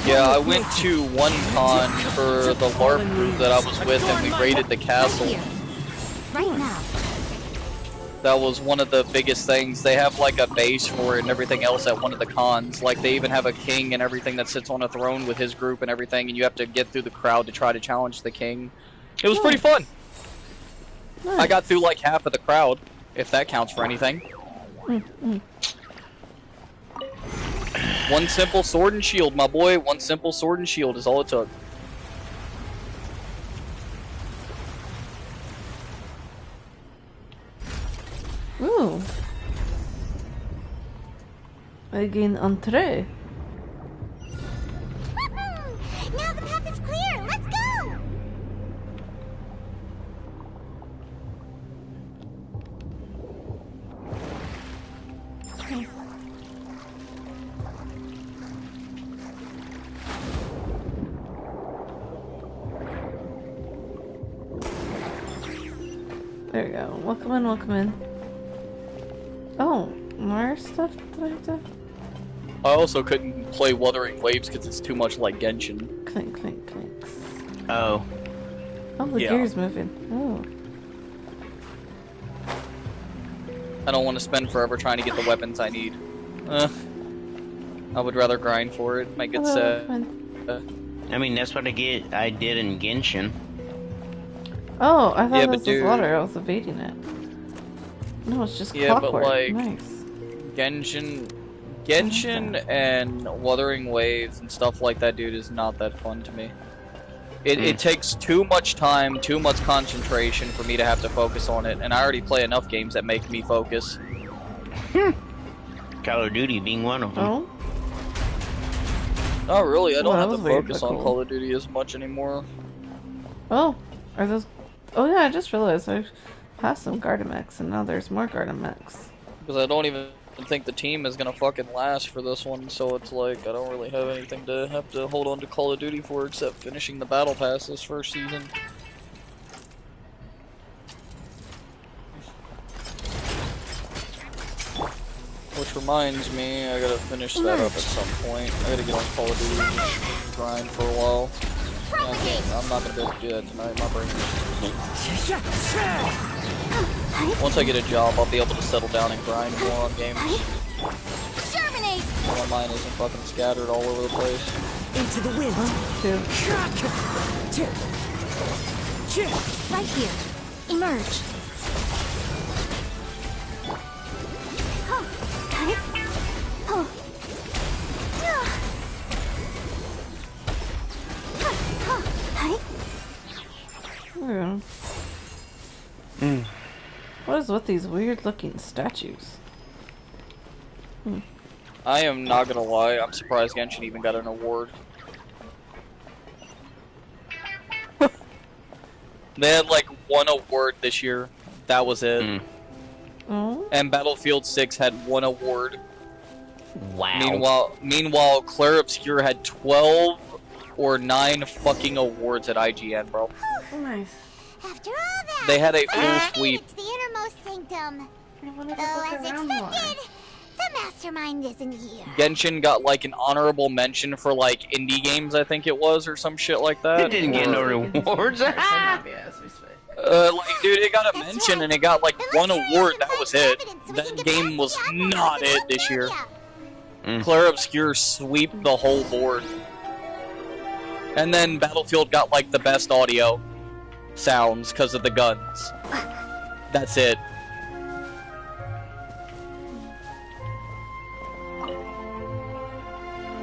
Yeah, I went to one con for the LARP group that I was with, and we raided the castle. Right now. That was one of the biggest things. They have like a base for it and everything else at one of the cons. Like they even have a king and everything that sits on a throne with his group and everything, and you have to get through the crowd to try to challenge the king. It was pretty fun. Nice. I got through like half of the crowd, if that counts for anything. One simple sword and shield, my boy. One simple sword and shield is all it took. Ooh. I gain entrée. Now the path is clear. Let's go. There we go. Welcome in, welcome in. Oh, more stuff that I have to... I also couldn't play Wuthering Waves because it's too much like Genshin. Clink, clink, clinks. Oh. Oh, the Yeah. gear's moving. Oh. I don't want to spend forever trying to get the weapons I need. I would rather grind for it. Might get sad. I mean, that's what I did in Genshin. Oh, I thought Yeah, this but was dude- water. I was evading it. No, it's just Yeah, clockwork. but like Nice. Genshin and Wuthering Waves and stuff like that, dude, is not that fun to me. It takes too much time, too much concentration for me to have to focus on it, and I already play enough games that make me focus. Call of Duty being one of them. Oh? Oh, really? I don't Well, have that to was weird, focus but on cool. Call of Duty as much anymore. Oh, are those... Oh yeah, I just realized I've passed some Gardamex, and now there's more Gardamex. Because I don't even think the team is gonna fucking last for this one, so it's like, I don't really have anything to have to hold on to Call of Duty for except finishing the Battle Pass this first season. Which reminds me, I gotta finish that up at some point. I gotta get on Call of Duty and grind for a while. I'm not gonna be able to do that tonight, my brain is... Once I get a job, I'll be able to settle down and grind more on games. Germinate. So my mind isn't fucking scattered all over the place. Into the wind. Right here. Emerge. Yeah. What is with these weird looking statues? I am not gonna lie, I'm surprised Genshin even got an award. They had like one award this year. That was it. Oh? And Battlefield 6 had one award. Wow. Meanwhile, Claire Obscure had 12 or 9 fucking awards at IGN, bro. Nice. After all that, They had a we full made sweep. it to the innermost sanctum. Though, as expected, the mastermind isn't here. Genshin got like an honorable mention for like indie games, I think it was, or some shit like that. It didn't get no rewards. Like, dude, it got a mention and it got like one award. That was it. That game was not it this year. Claire Obscure sweeped the whole board. And then Battlefield got like the best audio sounds because of the guns. That's it.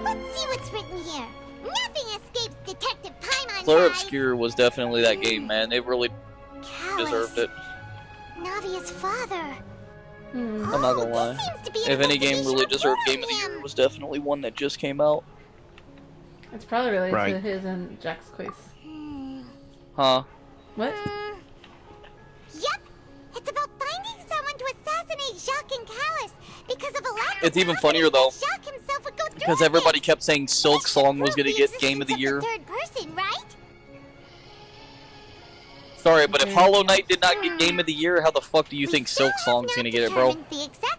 Let's see what's written here. Nothing escapes Detective Paimon's Claire eyes. Obscure was definitely that game, man. They really deserved it. Navia's father. I'm not gonna lie. If any game really deserved Game of the Year, it was definitely one that just came out. It's probably related Right. to his and Jack's quiz. Huh? What? Yep. It's about finding someone to assassinate Jacques and Callus because of a lack It's of even funnier though, Jacques himself would go through because with everybody kept saying Silk Song was gonna get Game of the Year. third person, right? Sorry, but if Hollow Knight did not get Game of the Year, how the fuck do you think Silk Song's gonna get it, bro?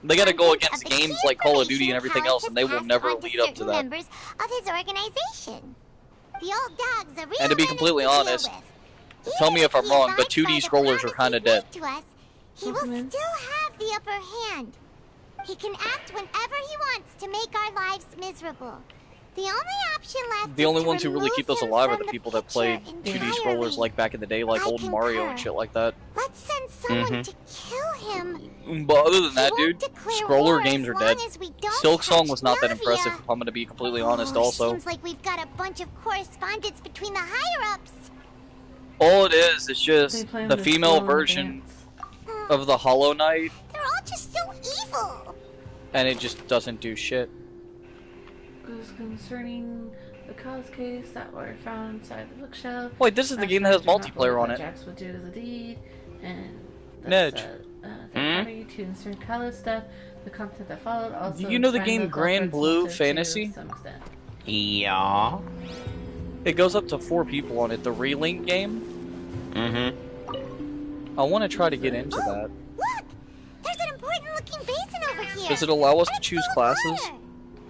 They gotta go against games like Call of Duty and everything else, and they will never lead up to that. Members of his organization. The old dog's a real And to be completely honest, tell me if I'm wrong, but 2D scrollers are kinda dead. to us, he will still have the upper hand. He can act whenever he wants to make our lives miserable. The only option left The only is to ones who really remove keep us him alive are from the people that played 2D entirely. scrollers like back in the day, like old Mario and shit like that. Let's send someone to kill him. But other than that, dude, scroller games are dead. don't Silk Song was not that Navia. impressive, if I'm gonna be completely honest, also. Seems like we've got a bunch of correspondence between the higher-ups. All it is just playing the this female slow version of the Hollow Knight awful. And it just doesn't do shit. Clues concerning the cause case that were found inside the bookshelf. Wait, this is the game that has multiplayer on it. Jax would do the deed, and Nedge. party to insert color stuff. The content that followed also. Do you know the game Grand Blue Fantasy? To some extent. Yeah. It goes up to 4 people on it. The Relink game. I want to try to get into that. Look! There's an important-looking basin over here. Does it allow us to choose classes?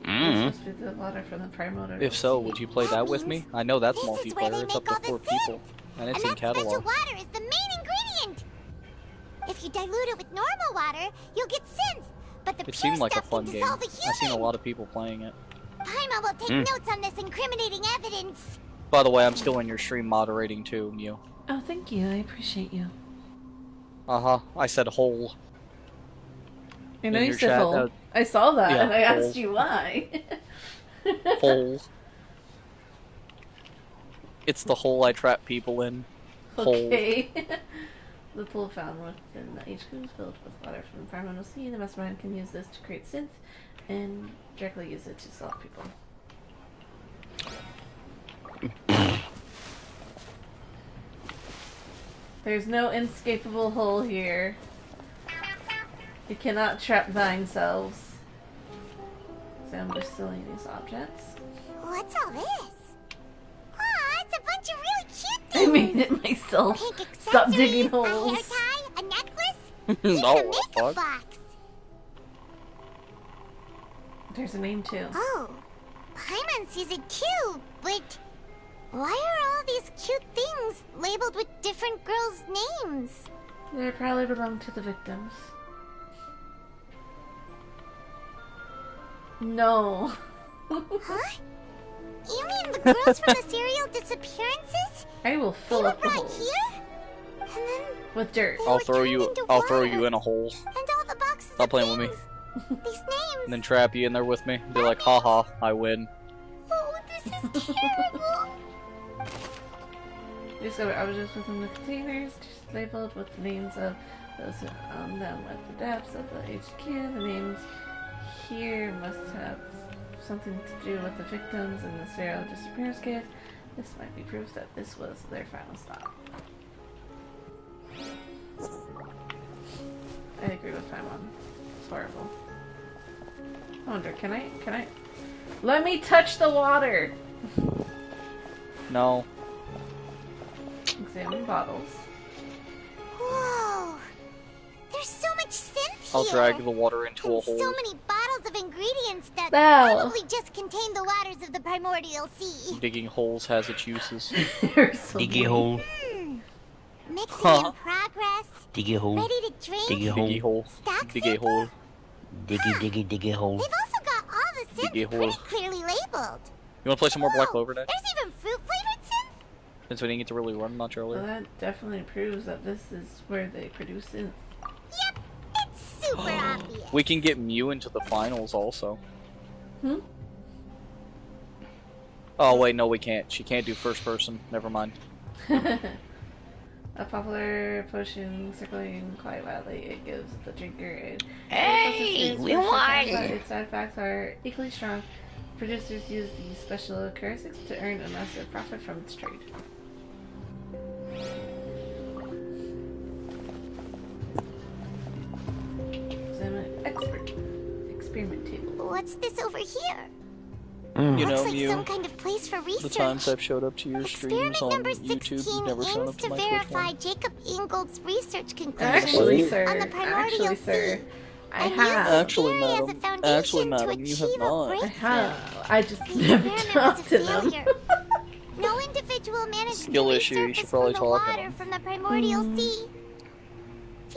Supposed to be the water from the primordial. If so, would you play that with me? I know that's multiplayer. It's up to 4 people. And it's in Special catalog. water is the main ingredient. If you dilute it with normal water, you'll get synth. But the It pure seemed like a stuff fun can game. dissolve a I've seen a human. lot of people playing it. Paimon will take notes on this incriminating evidence. By the way, I'm still in your stream moderating too, Mew. Oh, thank you. I appreciate you. I said hole. I know In you your said chat, hole. I saw that, yeah, and I hole. asked you why. Hole. It's the hole I trap people in. Hole. Okay. The pool found within the HQ is filled with water from the primordial sea. The mastermind can use this to create synth and directly use it to stop people. There's no inescapable hole here. You cannot trap thine selves. So I'm just stealing these objects. What's all this? Aw, it's a bunch of really cute I things. made it myself. Pink Stop digging accessories, a hair holes. tie, a necklace, even No, a makeup fuck. box. There's a name too. Oh, Paimon sees it too, but why are all these cute things labeled with different girls' names? They probably belong to the victims. No. Huh? You mean the girls from the serial disappearances? I will They fill were up the brought holes here? And then with dirt. I'll throw you in a hole. and all the boxes Stop of playing with me. things, these names. And then trap you in there with me. Be like, haha, I win. Oh, this is terrible. We discovered objects within the containers, just labeled with the names of those on them at the depths of the HQ. The names here must have something to do with the victims in the serial disappearance case. This might be proof that this was their final stop. I agree with Paimon. It's horrible. I wonder, can I? Let me touch the water! No. Examine bottles. Whoa. There's so much synth I'll here. drag the water into a And hole. so many bottles of ingredients that Ow. probably just contain the waters of the primordial sea. Digging holes has its uses. Diggy hole. Mixing in progress. Diggy hole. Ready to drink. Diggy hole. Diggy hole. Stack Diggy hole. Diggy hole. They've also got all the Diggy synth hole. pretty clearly labeled. You wanna play some more Black Clover Day? There's even fruit-flavored synth. Since we didn't get to really run much Well, earlier. that definitely proves that this is where they produce synth. Yep, it's super obvious. We can get Mew into the finals also. Hmm? Oh wait, no we can't. She can't do first person. Never mind. A popular potion circling quite widely. It gives the drinker a Hey, we won! Its side effects are equally strong. Producers use these special characteristics to earn a massive profit from its trade. Experiment table. What's this over here? You know, Looks like Mew, some kind of place for research. the times I've showed up to your streams Experiment on number YouTube, 16 you've never shown aims up to to my Twitch verify one. Jacob Ingold's research conclusions Actually, sir. on the primordial Actually, sir. sea. I And have. use Actually, this theory as a madam. foundation Actually, to madam, you have achieve a not. I breakthrough. have. I just The never experiment was talked a to them. failure. No individual managed Skill to issue, you resurface should probably from the talk to water him. from the primordial sea.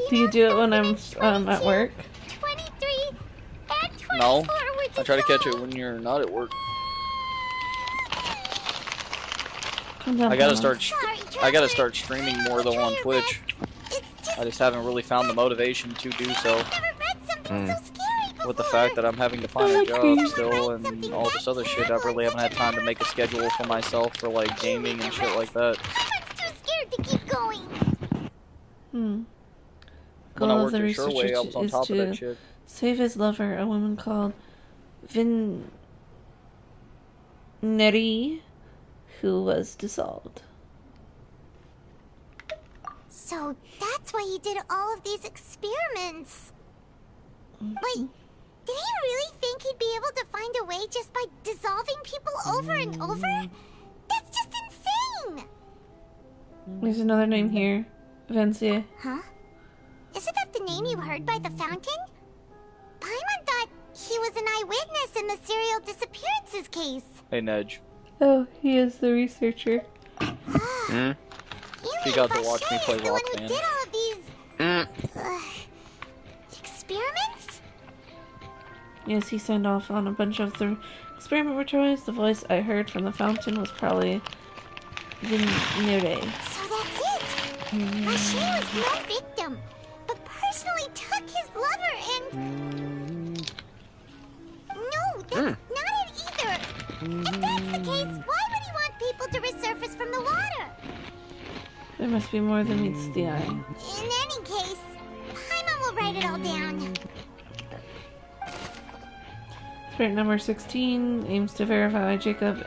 Do you do it when I'm at work? 23 and 24 No, were I try to catch it dissolved. when you're not at work. Calm down, I gotta Paimon. start streaming more though on Twitch. I just haven't really found the motivation to do so. With the fact that I'm having to find a job still and all this other shit, I really haven't had time to make a schedule for myself for like gaming and shit like that. Someone's too scared to keep going. goal When I of worked the at Sherway, researcher I was on is top of that to shit. save his lover, a woman called Neri, who was dissolved. So that's why he did all of these experiments. Wait, did he really think he'd be able to find a way just by dissolving people over and over? That's just insane! There's another name here. Vencia. Huh? Isn't that the name you heard by the fountain? Paimon thought he was an eyewitness in the serial disappearances case. Hey, Nedge. Oh, he is the researcher. You got to watch me play The one who Rockman. did all of these experiments? Yes, he signed off on a bunch of the experiment rituals. The voice I heard from the fountain was probably Nere. So that's it. Rashay was no victim, but personally took his lover and... No, that's not it either. If that's the case, why would he want people to resurface from the water? There must be more than meets the eye. In any case, Paimon will write it all down. Spirit number 16 aims to verify Jacob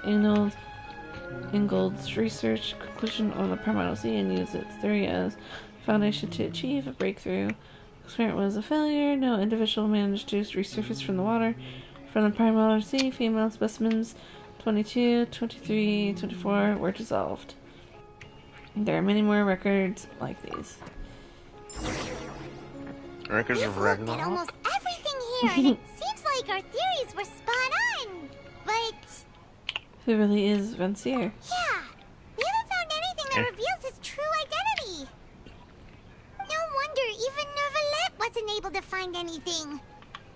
Ingold's research conclusion on the primordial sea and use its theory as foundation to achieve a breakthrough. The experiment was a failure. No individual managed to resurface from the water. From the primordial sea, female specimens 22, 23, 24 were dissolved. There are many more records like these. Records of Looked at Ragnarok? almost everything here, and it seems like our theories were spot on. But Who really is Vencier? yeah, we haven't found anything that reveals his true identity. No wonder even Neuvillette wasn't able to find anything.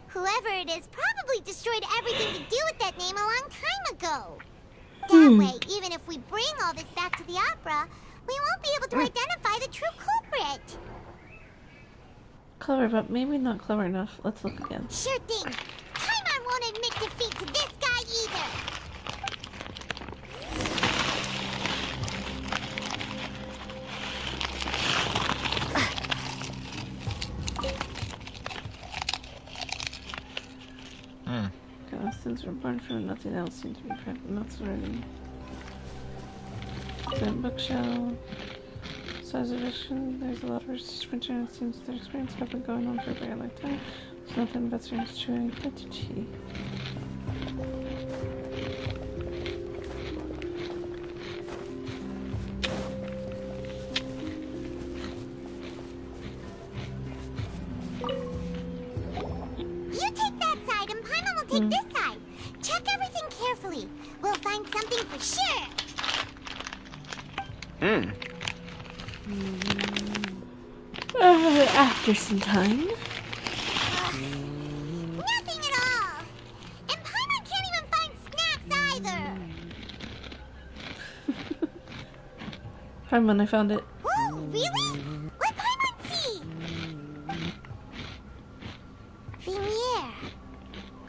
Whoever it is probably destroyed everything to do with that name a long time ago. That way, even if we bring all this back to the opera, we won't be able to identify the true culprit. Clever, but maybe not clever enough. Let's look again. Sure thing. Paimon won't admit defeat to this guy either. Since we're born from nothing else seems to be present. That's already. The bookshelf. Size of vision. There's a lot of research material. It seems their experience have been going on for a very long time. There's nothing but their true identity. You take that side and Paimon will take this side. Check everything carefully. We'll find something for sure. After some time. Nothing at all. And Paimon can't even find snacks either. Paimon, I found it. Whoa, really? Let Paimon see. Vimier.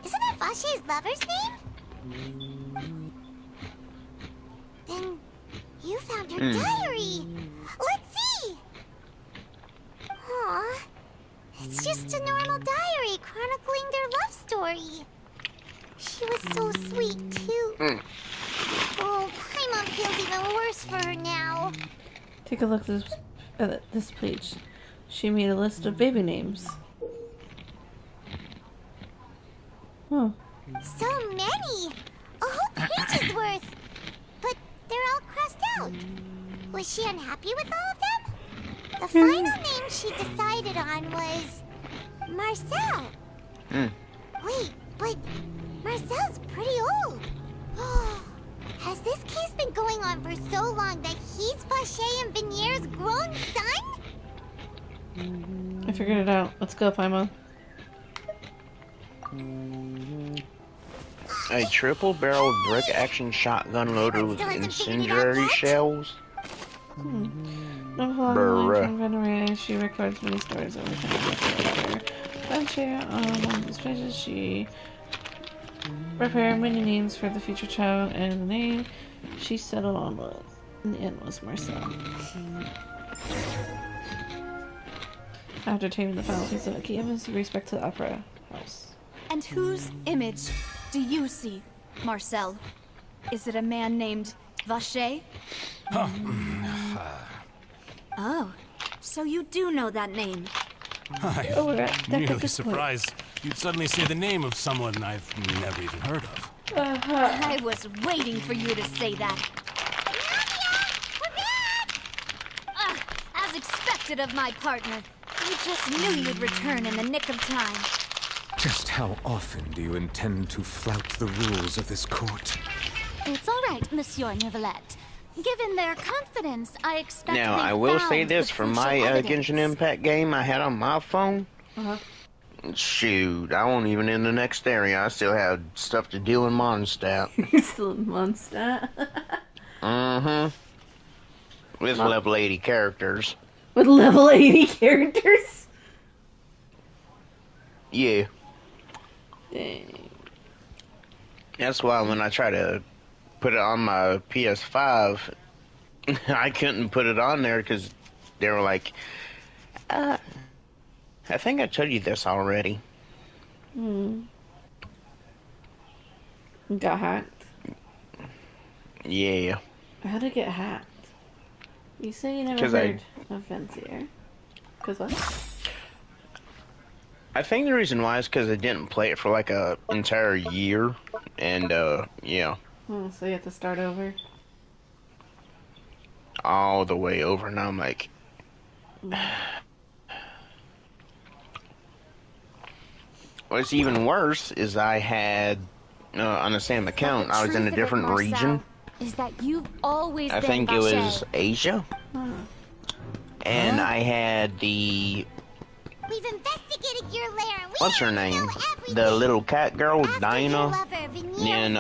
Isn't that Vashay's lover's name? Then you found her diary. Let's see. Aw. It's just a normal diary chronicling their love story. She was so sweet, too. Oh, Paimon feels even worse for her now. Take a look at this page. She made a list of baby names. Oh. So many! A whole page's worth! But they're all crossed out. Was she unhappy with all of them? The final name she decided on was... Marcel. Wait, but Marcel's pretty old. Has this case been going on for so long that he's Vacher and Vinier's grown son? I figured it out. Let's go, Paimon. A triple-barreled brick-action shotgun loaded with incendiary shells? No long Veneray, she records many stories over time. Adventure on one of these pages, she prepared many names for the future child, and the name she settled on in the end was Marcel. After taming the final piece of it, give us respect to the opera house. And whose image do you see, Marcel? Is it a man named Vacher? Oh, so you do know that name. I'm really surprised you'd suddenly say the name of someone I've never even heard of. I was waiting for you to say that. As expected of my partner. I just knew you'd return in the nick of time. Just how often do you intend to flout the rules of this court? It's all right, Monsieur Neuvillette. Given their confidence, I expect Now, they I will say found this, the for crucial my evidence. Genshin Impact game I had on my phone, shoot, I wasn't even in the next area. I still had stuff to do in Mondstadt. Still in Mondstadt? With level 80 characters. With level 80 characters? Yeah. Dang. That's why when I try to put it on my PS5, I couldn't put it on there because they were like, I think I told you this already. Got hacked? Yeah. How did it get hacked? You say you never heard of Vencier. Because what? I think the reason why is because I didn't play it for like a entire year, and yeah. So you have to start over? All the way over, and I'm like... What's even worse is I had, on the same account, I was in a different region. Is that you've always I been think it Vacher. was Asia. And I had the... We've investigated your lair and we What's her name? The little cat girl, Dinah. And,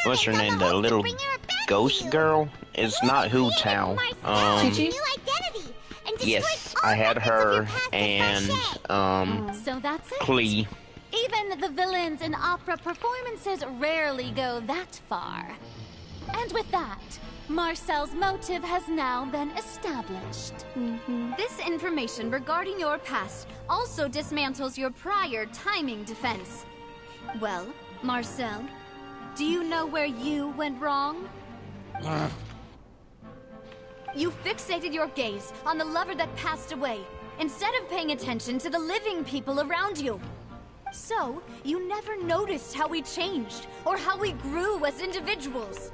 what's her name? The little ghost girl? It's not Hu Tao. Yes, I had her and, So that's it? Klee. Even the villains in opera performances rarely go that far. And with that, Marcel's motive has now been established. This information regarding your past also dismantles your prior timing defense. Well, Marcel, do you know where you went wrong? You fixated your gaze on the lover that passed away, instead of paying attention to the living people around you. So, you never noticed how we changed, or how we grew as individuals.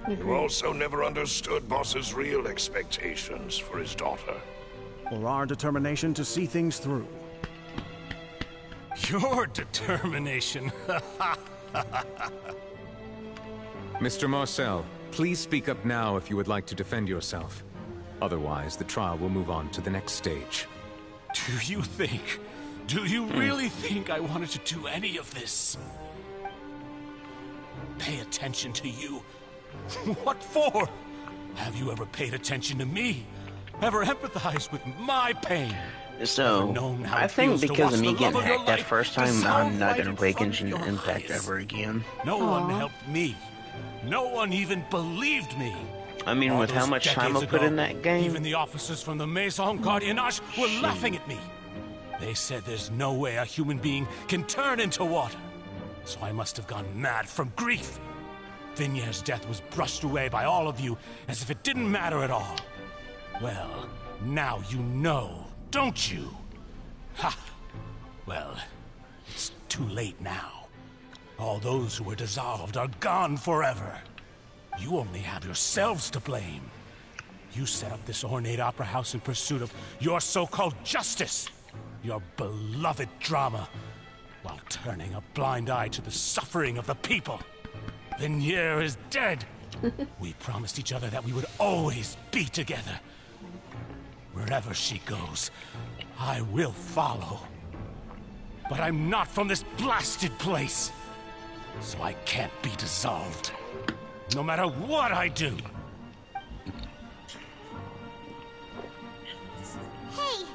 You also never understood Boss's real expectations for his daughter. Or our determination to see things through. Your determination. Mr. Marcel, please speak up now if you would like to defend yourself. Otherwise, the trial will move on to the next stage. Do you really think I wanted to do any of this? Pay attention to you? What for? Have you ever paid attention to me? Ever empathized with my pain? So, I think because of me getting hacked that first time, I'm not gonna play Genshin Impact ever again. No one helped me. No one even believed me. I mean, with how much time I put in that game. Even the officers from the Maison Gardiennage were laughing at me. They said there's no way a human being can turn into water. So I must have gone mad from grief. Vignier's death was brushed away by all of you as if it didn't matter at all. Well, now you know, don't you? Ha! Well, it's too late now. All those who were dissolved are gone forever. You only have yourselves to blame. You set up this ornate opera house in pursuit of your so-called justice, your beloved drama, while turning a blind eye to the suffering of the people. Vignier is dead. We promised each other that we would always be together. Wherever she goes, I will follow. But I'm not from this blasted place, so I can't be dissolved. No matter what I do. Hey,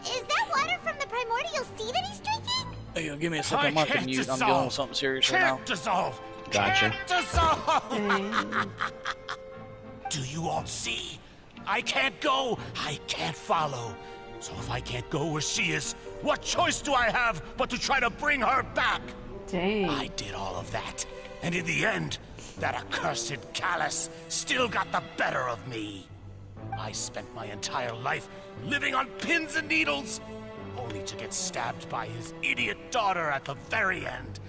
is that water from the primordial sea that he's drinking? Hey, give me a second. I'm on mute. I'm dealing with something serious right now. Can't dissolve. Gotcha. Can't dissolve. Do you all see? I can't go. I can't follow. So if I can't go where she is, what choice do I have but to try to bring her back? Dang. I did all of that. And in the end, that accursed Callus still got the better of me. I spent my entire life living on pins and needles, only to get stabbed by his idiot daughter at the very end.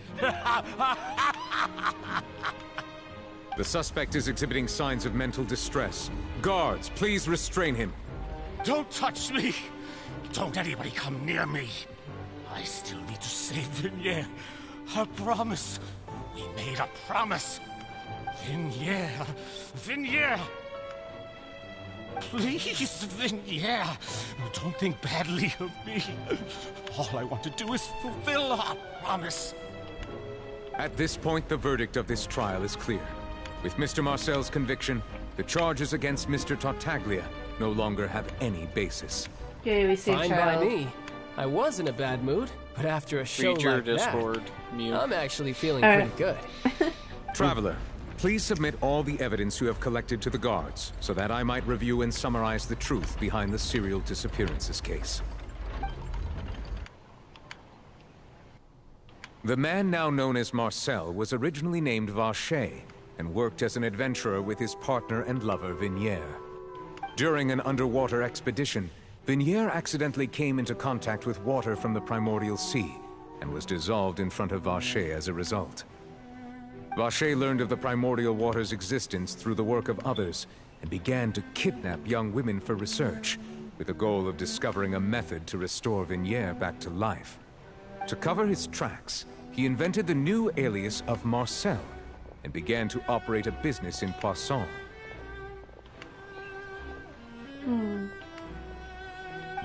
The suspect is exhibiting signs of mental distress. Guards, please restrain him. Don't touch me! Don't anybody come near me! I still need to save Vignere. Her promise. We made a promise. Vignere! Please, Vignere, don't think badly of me. All I want to do is fulfill our promise. At this point, the verdict of this trial is clear. With Mr. Marcel's conviction, the charges against Mr. Tartaglia no longer have any basis. Okay, we see Fine by me. I was in a bad mood, but after a show Read your like Discord, that, mute. I'm actually feeling pretty good. Traveler, please submit all the evidence you have collected to the guards, so that I might review and summarize the truth behind the serial disappearances case. The man now known as Marcel was originally named Vacher, and worked as an adventurer with his partner and lover Vignere. During an underwater expedition, Vignere accidentally came into contact with water from the primordial sea, and was dissolved in front of Vacher as a result. Vacher learned of the primordial water's existence through the work of others, and began to kidnap young women for research, with the goal of discovering a method to restore Vignere back to life. To cover his tracks, he invented the new alias of Marcel, and began to operate a business in Poisson.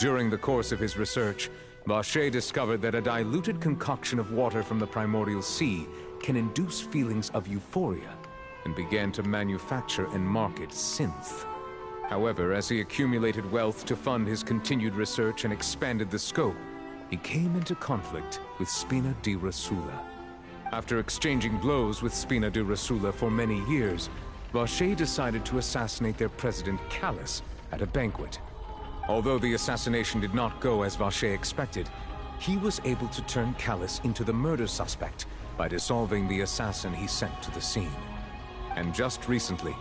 During the course of his research, Vacher discovered that a diluted concoction of water from the primordial sea can induce feelings of euphoria, and began to manufacture and market synth. However, as he accumulated wealth to fund his continued research and expanded the scope, he came into conflict with Spina di Rosula. After exchanging blows with Spina di Rosula for many years, Vacher decided to assassinate their president Callus at a banquet. Although the assassination did not go as Vacher expected, he was able to turn Callus into the murder suspect by dissolving the assassin he sent to the scene. And just recently,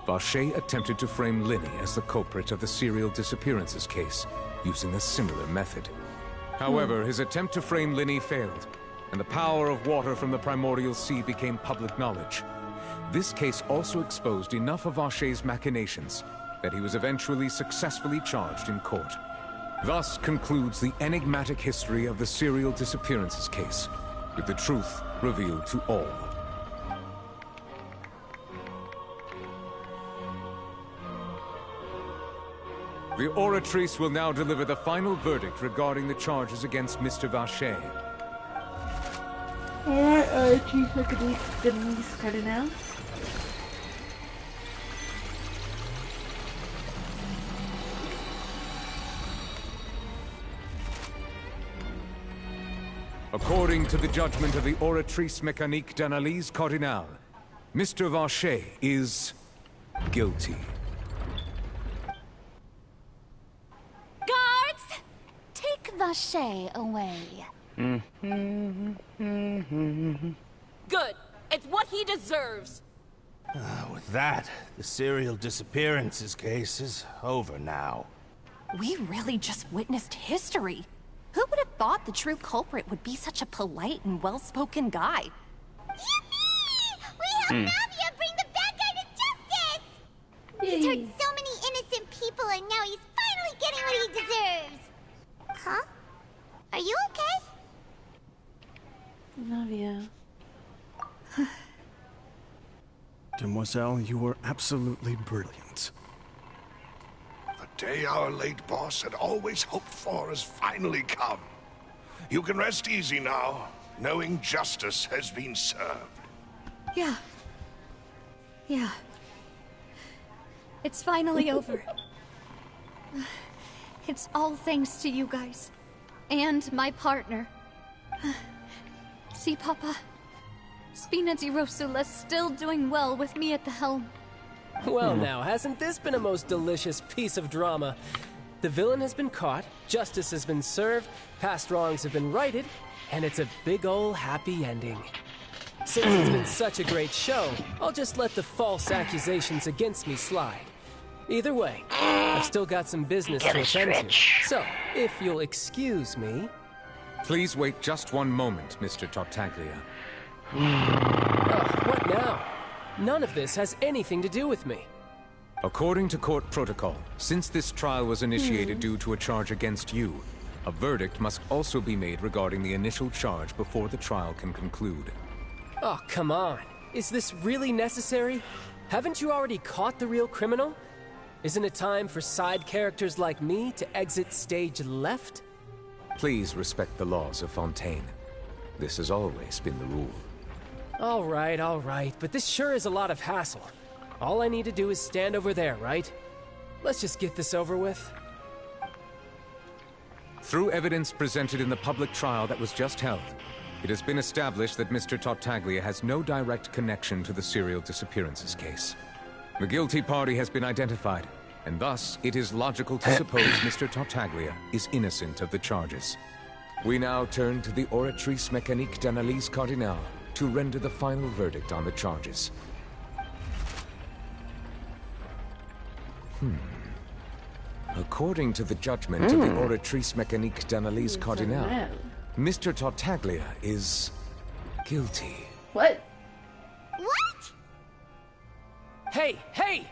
Vacher attempted to frame Linny as the culprit of the serial disappearances case, using a similar method. However, his attempt to frame Linny failed, and the power of water from the primordial sea became public knowledge. This case also exposed enough of Vacher's machinations that he was eventually successfully charged in court. Thus concludes the enigmatic history of the serial disappearances case, with the truth revealed to all. The Oratrice will now deliver the final verdict regarding the charges against Mr. Vacher. Alright, Chief Denise Cardinal. According to the judgment of the Oratrice Mécanique d'Analyse Cardinal, Mr. Vacher is guilty. Guards! Take Vacher away. Good. It's what he deserves. With that, the serial disappearances case is over now. We really just witnessed history. Who would have thought the true culprit would be such a polite and well-spoken guy? Yippee! We helped Navia bring the bad guy to justice! He's hurt so many innocent people, and now he's finally getting what he deserves! Huh? Are you okay? Navia. Demoiselle, you were absolutely brilliant. The day our late boss had always hoped for has finally come. You can rest easy now, knowing justice has been served. Yeah. Yeah. It's finally over. It's all thanks to you guys. And my partner. See, Papa? Spina di Rosula's still doing well with me at the helm. Well now, hasn't this been a most delicious piece of drama? The villain has been caught, justice has been served, past wrongs have been righted, and it's a big ol' happy ending. Since it's been such a great show, I'll just let the false accusations against me slide. Either way, I've still got some business to attend to. So, if you'll excuse me... Please wait just one moment, Mr. Tartaglia. Oh, what now? None of this has anything to do with me. According to court protocol, since this trial was initiated due to a charge against you, a verdict must also be made regarding the initial charge before the trial can conclude. Oh, come on. Is this really necessary? Haven't you already caught the real criminal? Isn't it time for side characters like me to exit stage left? Please respect the laws of Fontaine. This has always been the rule. All right, but this sure is a lot of hassle. All I need to do is stand over there, right? Let's just get this over with. Through evidence presented in the public trial that was just held, it has been established that Mr. Tartaglia has no direct connection to the serial disappearances case. The guilty party has been identified, and thus it is logical to suppose Mr. Tartaglia is innocent of the charges. We now turn to the Oratrice Mécanique d'Analyse Cardinale to render the final verdict on the charges. According to the judgment of the Oratrice Mécanique d'Analyse Cardinale, Mr. Tartaglia is guilty. What? What? Hey!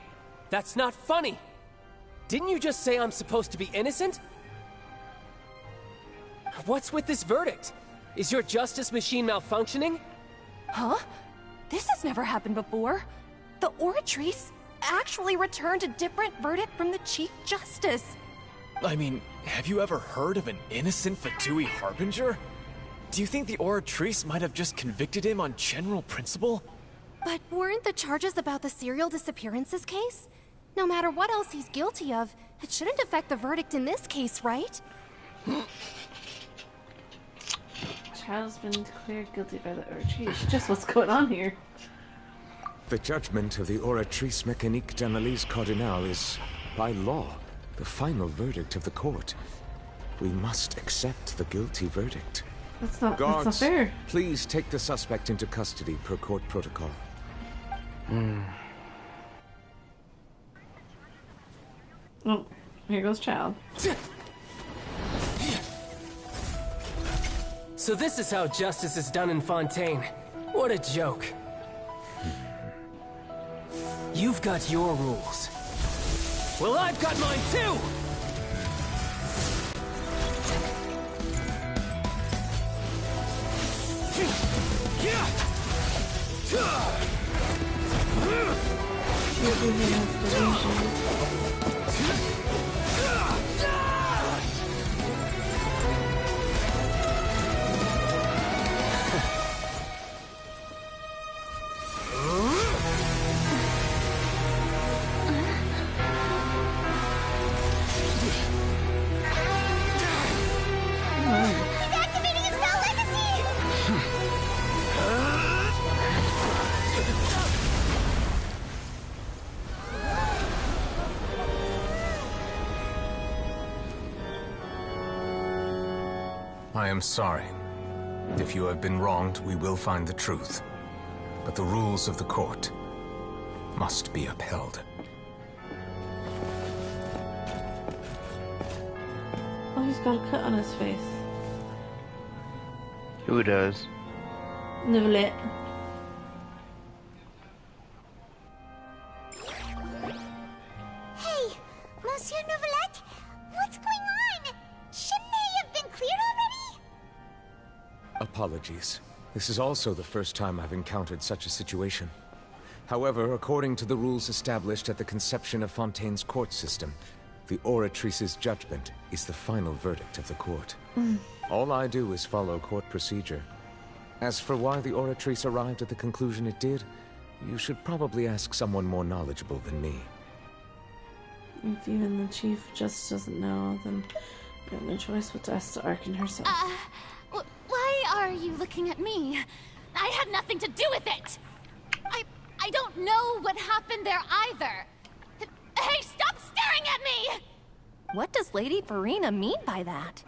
That's not funny! Didn't you just say I'm supposed to be innocent? What's with this verdict? Is your justice machine malfunctioning? Huh? This has never happened before. The Oratrice actually returned a different verdict from the Chief Justice. I mean, have you ever heard of an innocent Fatui Harbinger? Do you think the Oratrice might have just convicted him on general principle? But weren't the charges about the serial disappearances case? No matter what else he's guilty of, it shouldn't affect the verdict in this case, right? Child's been declared guilty by the Oratrice. Just what's going on here? The judgment of the Oratrice Mécanique d'Analyse Cardinale is, by law, the final verdict of the court. We must accept the guilty verdict. That's not Guards, fair. Please take the suspect into custody per court protocol. Oh, here goes Child. So this is how justice is done in Fontaine. What a joke. You've got your rules. Well, I've got mine too! I am sorry. If you have been wronged, we will find the truth. But the rules of the court must be upheld. Oh, he's got a cut on his face. Who does? Novelette. Hey, Monsieur Novelette, what's going on? Shouldn't they have been cleared already? Apologies. This is also the first time I've encountered such a situation. However, according to the rules established at the conception of Fontaine's court system, the Oratrice's judgment is the final verdict of the court. All I do is follow court procedure. As for why the Oratrice arrived at the conclusion it did, you should probably ask someone more knowledgeable than me. If even the Chief just doesn't know, then we have no choice but to ask the Archon herself. Why are you looking at me? I had nothing to do with it! I I don't know what happened there either. Hey, stop staring at me! What does Lady Farina mean by that?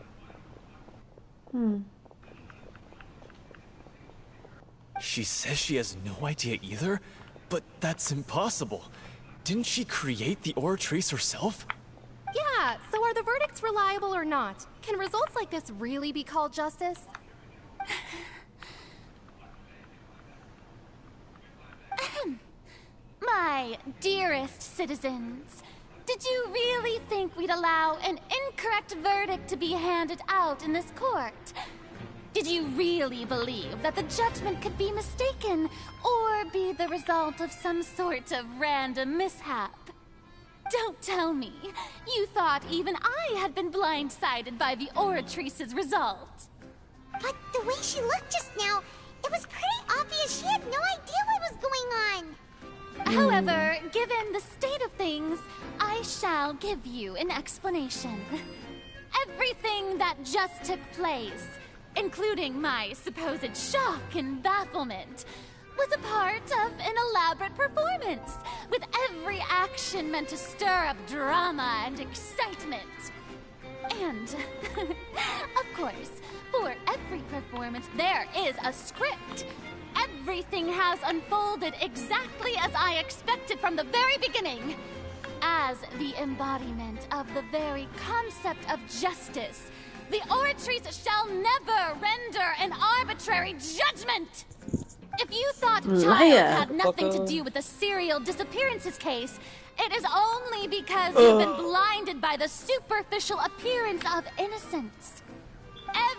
She says she has no idea either, but that's impossible. Didn't she create the Oratrice herself? Yeah, so are the verdicts reliable or not? Can results like this really be called justice? My dearest citizens, did you really think we'd allow an incorrect verdict to be handed out in this court? Did you really believe that the judgment could be mistaken or be the result of some sort of random mishap? Don't tell me you thought even I had been blindsided by the Oratrice's result. But the way she looked just now, it was pretty obvious she had no idea what was going on. However, given the state of things, I shall give you an explanation. Everything that just took place, including my supposed shock and bafflement, was a part of an elaborate performance, with every action meant to stir up drama and excitement. And, of course, for every performance there is a script. Everything has unfolded exactly as I expected from the very beginning. As the embodiment of the very concept of justice, the Oratrice shall never render an arbitrary judgment! If you thought Child had nothing to do with the serial disappearances case, it is only because you've been blinded by the superficial appearance of innocence.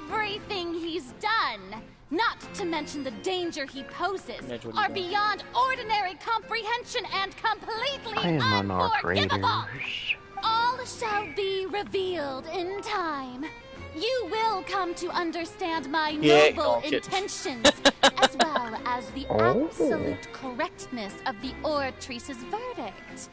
Everything he's done, not to mention the danger he poses, are beyond ordinary comprehension and completely unforgivable. All shall be revealed in time. You will come to understand my noble intentions, as well as the absolute correctness of the Oratrice's verdict.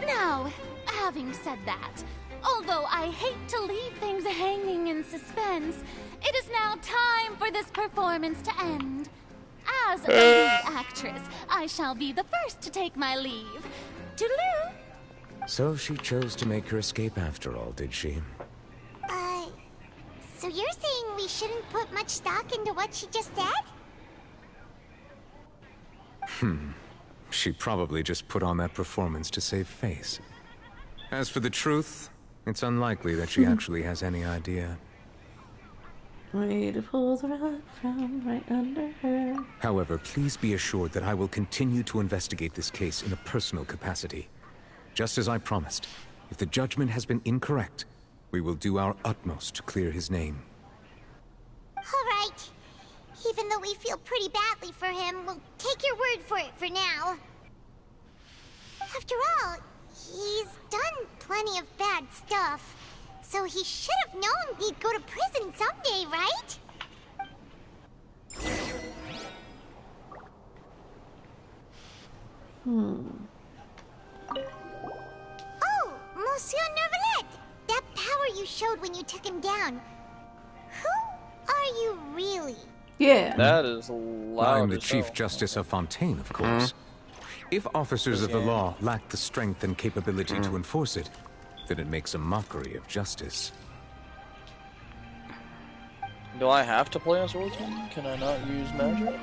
Now, having said that, although I hate to leave things hanging in suspense, it is now time for this performance to end. As the lead actress, I shall be the first to take my leave. Toodaloo! So she chose to make her escape after all, did she? So you're saying we shouldn't put much stock into what she just said? She probably just put on that performance to save face. As for the truth, it's unlikely that she actually has any idea. Way to pull the rug from right under her. However, please be assured that I will continue to investigate this case in a personal capacity. Just as I promised, if the judgment has been incorrect, we will do our utmost to clear his name. All right. Even though we feel pretty badly for him, we'll take your word for it for now. After all, he's done plenty of bad stuff, so he should have known he'd go to prison someday, right? Oh, Monsieur Nervalet! That power you showed when you took him down. Who are you really? Yeah. That is loud. I'm the Chief Justice of Fontaine, of course. If officers of the law lack the strength and capability to enforce it, then it makes a mockery of justice. Do I have to play a swordsman? Can I not use magic?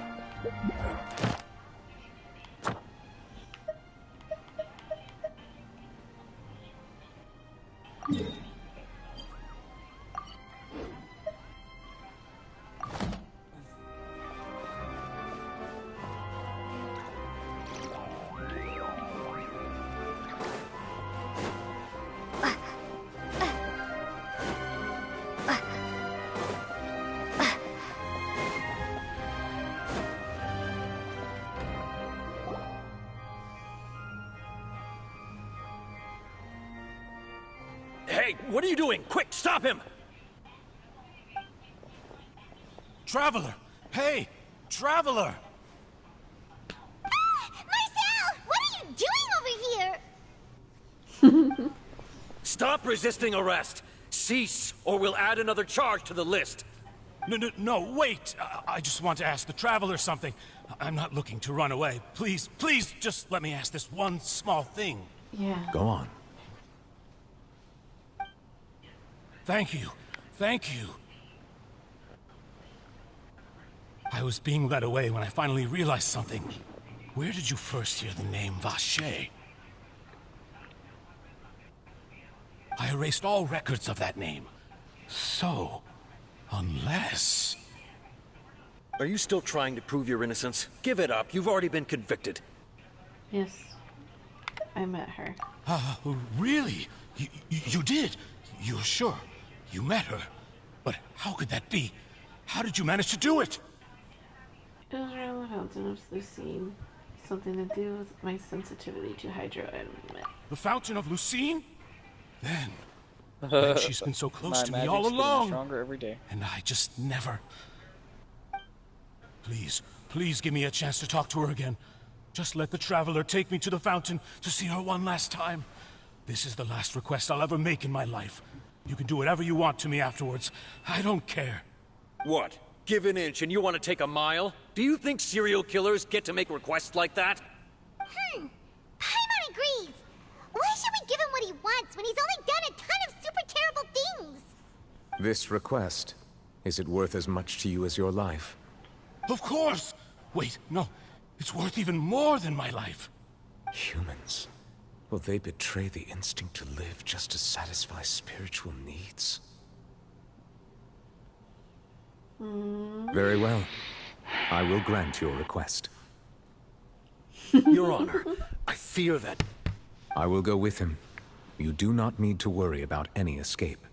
Hey, what are you doing? Quick, stop him! Traveler! Hey! Traveler! Marcel! What are you doing over here? Stop resisting arrest! Cease, or we'll add another charge to the list. No, wait! I just want to ask the Traveler something. I'm not looking to run away. Please, just let me ask this one small thing. Yeah. Go on. Thank you. I was being led away when I finally realized something. Where did you first hear the name Vacher? I erased all records of that name. So, unless... Are you still trying to prove your innocence? Give it up. You've already been convicted. Yes. I met her. Really? You did? You're sure? You met her? But how could that be? How did you manage to do it? It was around the fountain of Lucine. Something to do with my sensitivity to hydro, I admit. The Fountain of Lucine? Then she's been so close to me all along. Stronger every day. And I just never... Please give me a chance to talk to her again. Just let the Traveler take me to the fountain to see her one last time. This is the last request I'll ever make in my life. You can do whatever you want to me afterwards. I don't care. What? Give an inch and you want to take a mile? Do you think serial killers get to make requests like that? Paimon agrees. Why should we give him what he wants when he's only done a ton of super terrible things? This request, is it worth as much to you as your life? Of course! Wait, no. It's worth even more than my life. Humans. Will they betray the instinct to live just to satisfy spiritual needs? Very well. I will grant your request. Your Honor, I fear that... I will go with him. You do not need to worry about any escape.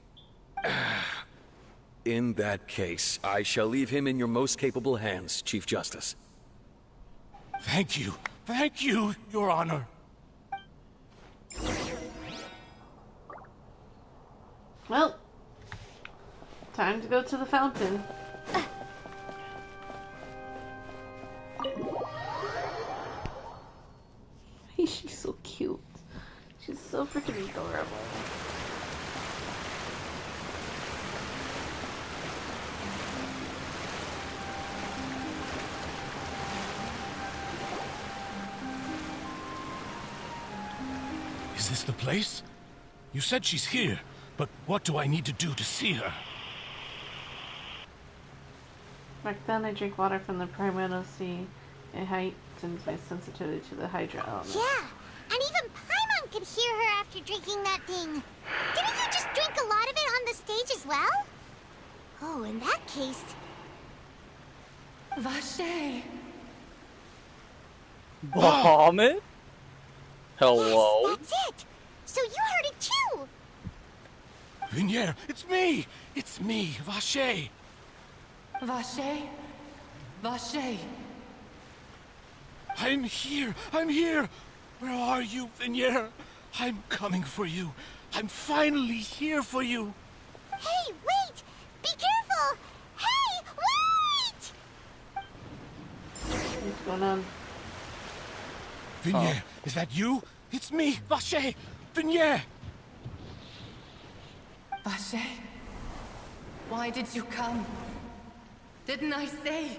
In that case, I shall leave him in your most capable hands, Chief Justice. Thank you, Your Honor. Well, time to go to the fountain. She's so cute. She's so freaking adorable. Is this the place? You said she's here, but what do I need to do to see her? Back then, I drink water from the primordial sea. It heightens my sensitivity to the hydro element. Yeah, and even Paimon could hear her after drinking that thing. Didn't you just drink a lot of it on the stage as well? Oh, in that case... Vacher. Bahamut? Hello? Yes, that's it! So you heard it too! Vinier, it's me! It's me, Vacher! Vacher? Vacher. I'm here! Where are you, Vinier? I'm coming for you. I'm finally here for you. Hey, wait! Be careful! Hey, wait! What's going on? Vinier, is that you? It's me, Vacher! Vinier! Vacher? Why did you come? Didn't I say?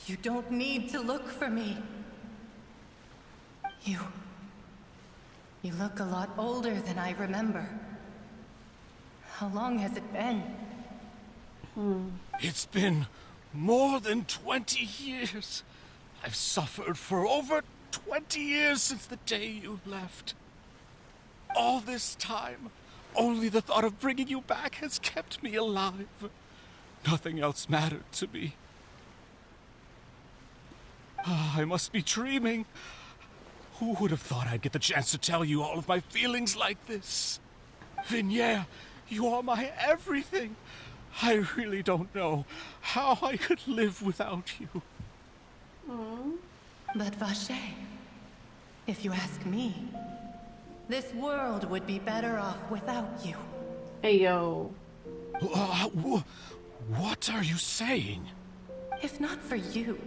You don't need to look for me. You look a lot older than I remember. How long has it been? It's been more than 20 years. I've suffered for over 20 years since the day you left. All this time, only the thought of bringing you back has kept me alive. Nothing else mattered to me. I must be dreaming. Who would have thought I'd get the chance to tell you all of my feelings like this? Vinier, you are my everything. I really don't know how I could live without you. But Vacher, if you ask me, this world would be better off without you. Hey, yo. What are you saying? If not for you,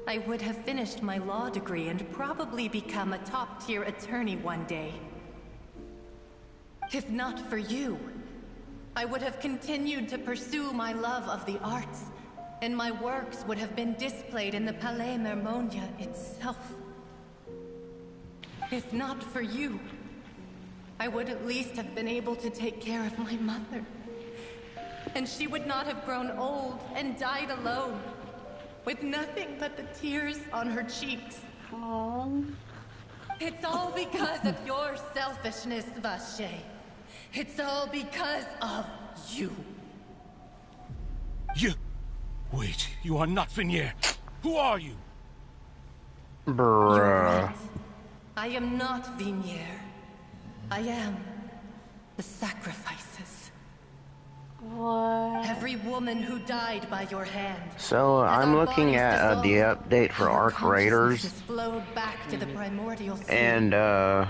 I would have finished my law degree and probably become a top-tier attorney one day. If not for you, I would have continued to pursue my love of the arts, and my works would have been displayed in the Palais Mermonia itself. If not for you, I would at least have been able to take care of my mother. And she would not have grown old and died alone, with nothing but the tears on her cheeks. Aww. It's all because of your selfishness, Vache. It's all because of you. You... Wait, you are not Venier. Who are you? Bruh. I am not Venier. I am the sacrifices. What? Every woman who died by your hand. So I'm looking at the update for Arc Raiders, Flowed back to the primordial sea. and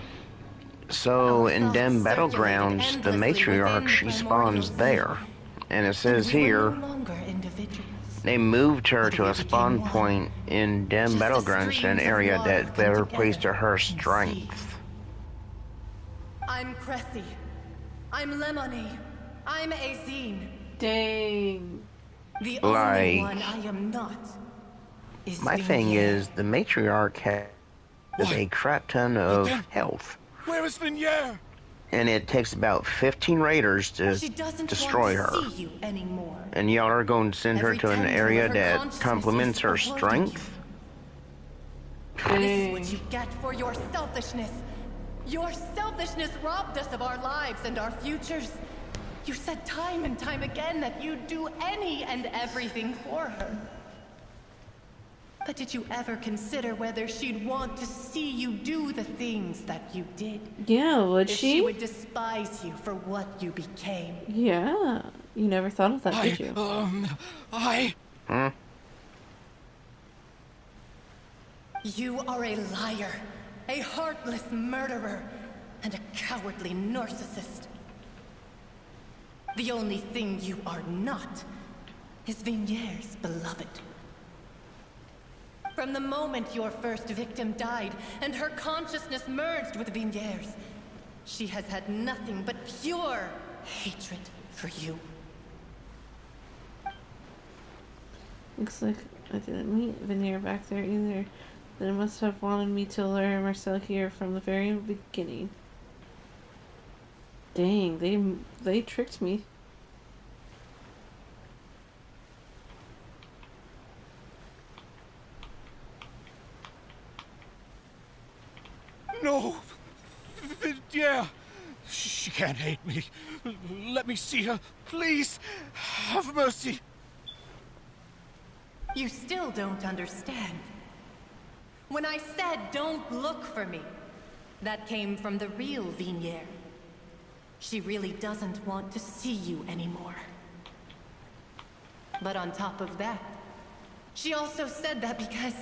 so in Dem Battlegrounds, the matriarch, she spawns there, and it says here they moved her to a spawn point in Dem Battlegrounds, an area that better plays to her strength. I'm Cressy. I'm Lemony. I'm Azine. Dang. The only one I am not is my thing is, the matriarch has a crap ton of health. Where is Venier? And it takes about 15 raiders to destroy her. And y'all are going to send her to an area that complements her strength? This is what you get for your selfishness. Your selfishness robbed us of our lives and our futures. You said time and time again that you'd do any and everything for her. But did you ever consider whether she'd want to see you do the things that you did? Yeah, would if she would despise you for what you became. Yeah. You never thought of that, did you? You are a liar, a heartless murderer, and a cowardly narcissist. The only thing you are not is Venier's beloved. From the moment your first victim died and her consciousness merged with Venier's, she has had nothing but pure hatred for you. Looks like I didn't meet Venier back there either. Then it must have wanted me to lure Marcel here from the very beginning. Dang, they tricked me. No! Yeah! She can't hate me. Let me see her. Please! Have mercy! You still don't understand. When I said don't look for me, that came from the real Venier. She really doesn't want to see you anymore. But on top of that, she also said that because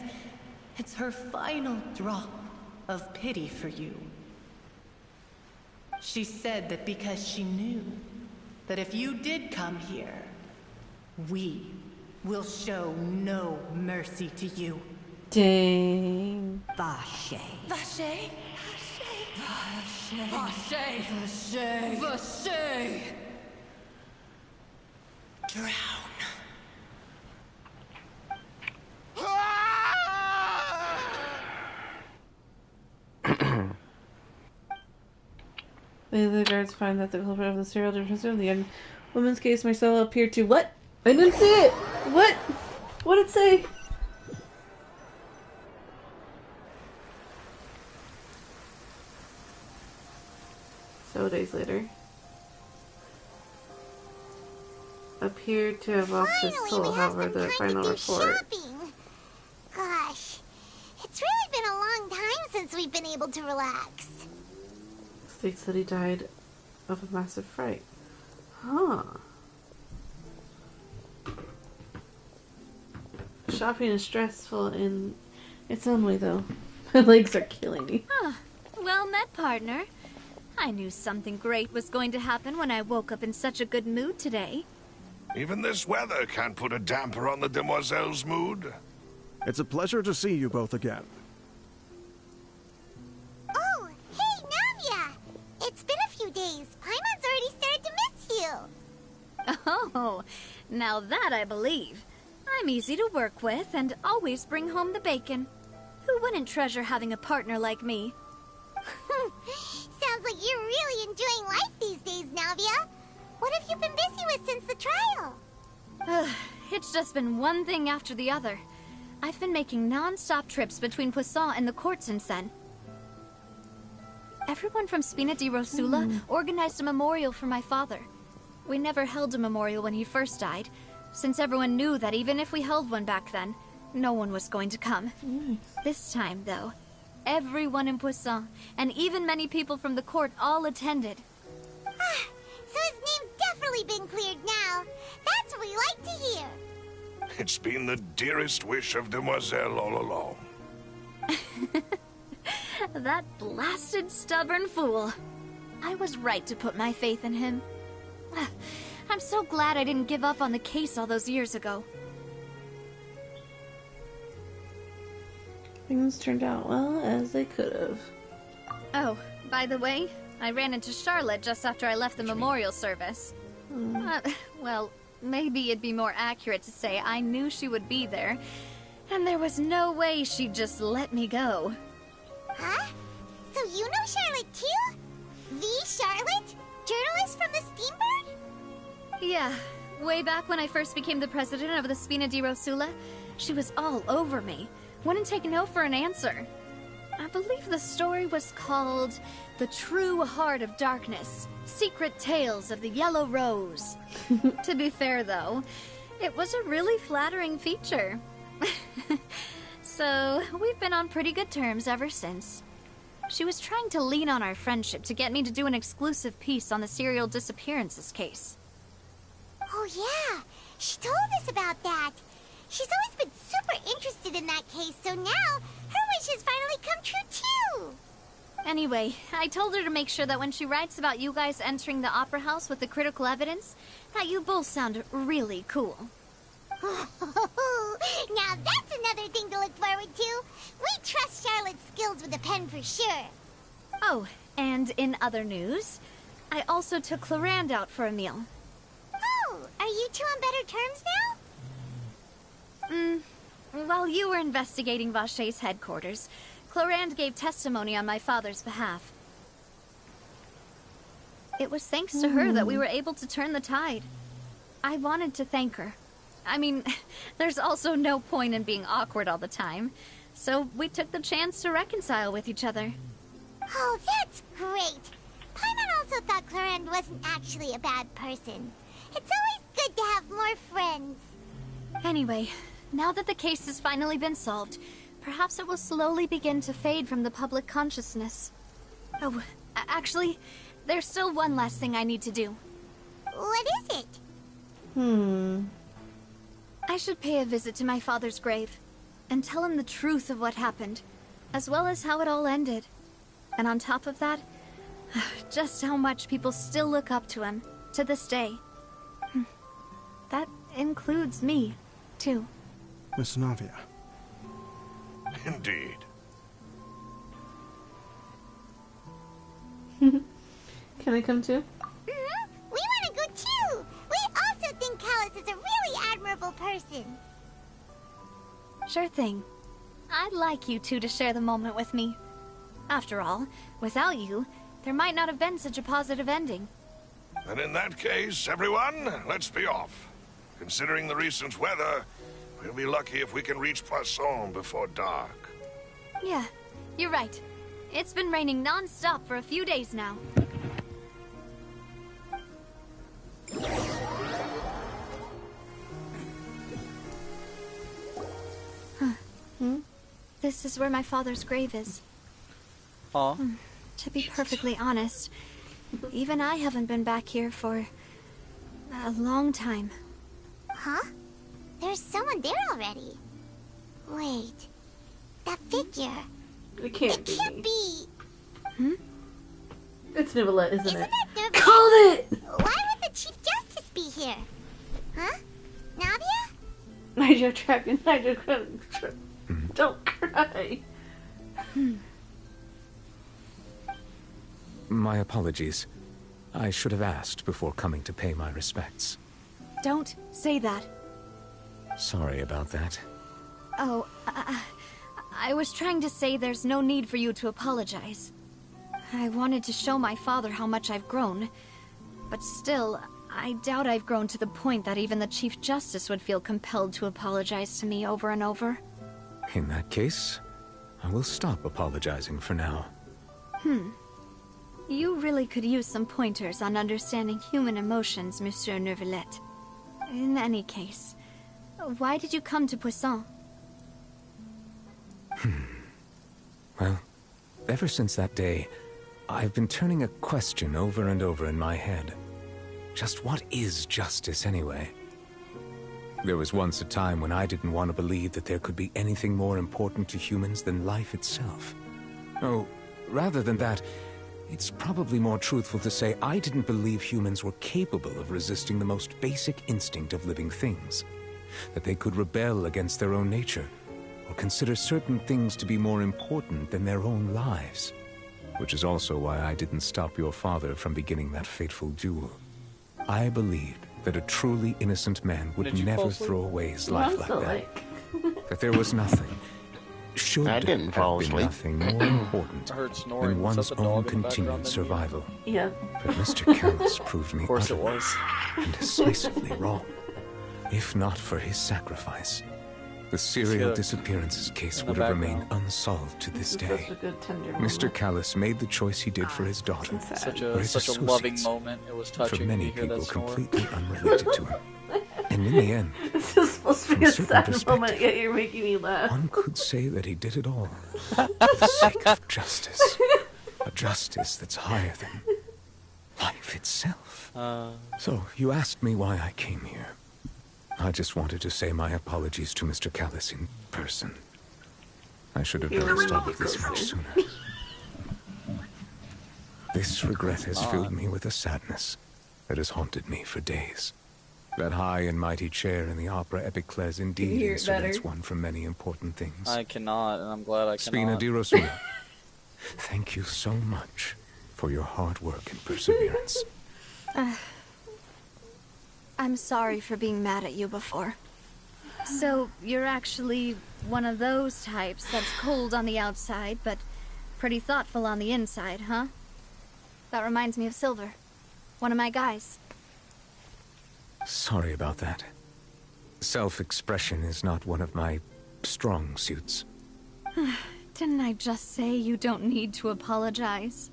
it's her final drop of pity for you. She said that because she knew that if you did come here, we will show no mercy to you. Dang. Vache. Vache? Vache. Vache. Vache. Vache. Drown. The guards find that the culprit of the serial difference of the young woman's case, Marcella, appeared to what? I didn't see it! What? What did it say? So days later. Appeared to have lost his soul, however, the final report. Shopping. Gosh, it's really been a long time since we've been able to relax. States that he died of a massive fright. Huh. Shopping is stressful in its own way, though. My legs are killing me. Ah, well met, partner. I knew something great was going to happen when I woke up in such a good mood today. Even this weather can't put a damper on the demoiselle's mood. It's a pleasure to see you both again. Oh, hey, Navia! It's been a few days. Paimon's already started to miss you. Now that I believe. I'm easy to work with and always bring home the bacon. Who wouldn't treasure having a partner like me? Sounds like you're really enjoying life these days, Navia. What have you been busy with since the trial? It's just been one thing after the other. I've been making non-stop trips between Poisson and the court since then. Everyone from Spina di Rosula organized a memorial for my father. We never held a memorial when he first died, since everyone knew that even if we held one back then, no one was going to come. This time, though, everyone in Poisson, and even many people from the court, all attended. So his name's definitely been cleared now. That's what we like to hear. It's been the dearest wish of Demoiselle all along. That blasted stubborn fool. I was right to put my faith in him. I'm so glad I didn't give up on the case all those years ago. Things turned out well as they could have. Oh, by the way, I ran into Charlotte just after I left the memorial service. Well, maybe it'd be more accurate to say I knew she would be there, and there was no way she'd just let me go. Huh? So you know Charlotte too? The Charlotte? Journalist from the Steambird? Yeah, way back when I first became the president of the Spina di Rosula, she was all over me. Wouldn't take no for an answer. I believe the story was called The True Heart of Darkness, Secret Tales of the Yellow Rose. To be fair, though, it was a really flattering feature. So, we've been on pretty good terms ever since. She was trying to lean on our friendship to get me to do an exclusive piece on the serial disappearances case. Oh yeah, she told us about that. She's always been super interested in that case, so now her wish has finally come true too. Anyway, I told her to make sure that when she writes about you guys entering the opera house with the critical evidence, that you both sound really cool. Now that's another thing to look forward to. We trust Charlotte's skills with a pen for sure. Oh, and in other news, I also took Clarand out for a meal. Oh, are you two on better terms now? While you were investigating Vachay's headquarters, Clarand gave testimony on my father's behalf. It was thanks to her that we were able to turn the tide. I wanted to thank her. I mean, there's also no point in being awkward all the time, so we took the chance to reconcile with each other. Oh, that's great. Paimon also thought Clarand wasn't actually a bad person. It's always good to have more friends. Anyway, now that the case has finally been solved, perhaps it will slowly begin to fade from the public consciousness. Oh, actually, there's still one last thing I need to do. What is it? I should pay a visit to my father's grave, and tell him the truth of what happened, as well as how it all ended. And on top of that, just how much people still look up to him, to this day. That includes me, too. Miss Navia. Indeed. Can I come too? We want to go too! We also think Callus is a really admirable person. Sure thing. I'd like you two to share the moment with me. After all, without you, there might not have been such a positive ending. And in that case, everyone, let's be off. Considering the recent weather, we'll be lucky if we can reach Poisson before dark. Yeah, you're right. It's been raining non-stop for a few days now. This is where my father's grave is. Aw. To be perfectly honest, even I haven't been back here for a long time. Huh? There's someone there already. Wait. That figure. It can't be. It can't be. It's Nicolette, isn't it? Isn't that Nicolette? Called it! Why would the Chief Justice be here? Huh? Navia? Nigel trapped. Nigel don't cry. My apologies. I should have asked before coming to pay my respects. Don't say that. Sorry about that. Oh, I was trying to say there's no need for you to apologize. I wanted to show my father how much I've grown, but still, I doubt I've grown to the point that even the Chief Justice would feel compelled to apologize to me over and over. In that case, I will stop apologizing for now. You really could use some pointers on understanding human emotions, Monsieur Neuvillette. In any case, why did you come to Poisson? Well, ever since that day, I've been turning a question over and over in my head. Just what is justice, anyway? There was once a time when I didn't want to believe that there could be anything more important to humans than life itself. Oh, rather than that, it's probably more truthful to say I didn't believe humans were capable of resisting the most basic instinct of living things. That they could rebel against their own nature, or consider certain things to be more important than their own lives. Which is also why I didn't stop your father from beginning that fateful duel. I believed that a truly innocent man would never throw away his life like that. That there was nothing, should have been nothing more important than one's own continued survival. Yeah. But Mr. Callus proved me utterly and decisively wrong. If not for his sacrifice, the serial disappearances case would have remained unsolved to this day. Mr. Callus made the choice he did for his daughter, Such or his a loving associates, moment. It was touching for many to hear that people snore. completely unrelated to him. And in the end, This is supposed to from be a a certain sad perspective, moment, yet you're making me laugh. one could say that he did it all for the sake of justice. A justice that's higher than life itself. So, you asked me why I came here. I just wanted to say my apologies to Mr. Callus in person. I should have done this much sooner. This regret has filled me with a sadness that has haunted me for days. That high and mighty chair in the opera Epiclese indeed insulates one from many important things. I cannot, and I'm glad I Spina cannot. di Rosuna, thank you so much for your hard work and perseverance. I'm sorry for being mad at you before. So, you're actually one of those types that's cold on the outside, but pretty thoughtful on the inside, huh? That reminds me of Silver, one of my guys. Sorry about that. Self-expression is not one of my strong suits. Didn't I just say you don't need to apologize?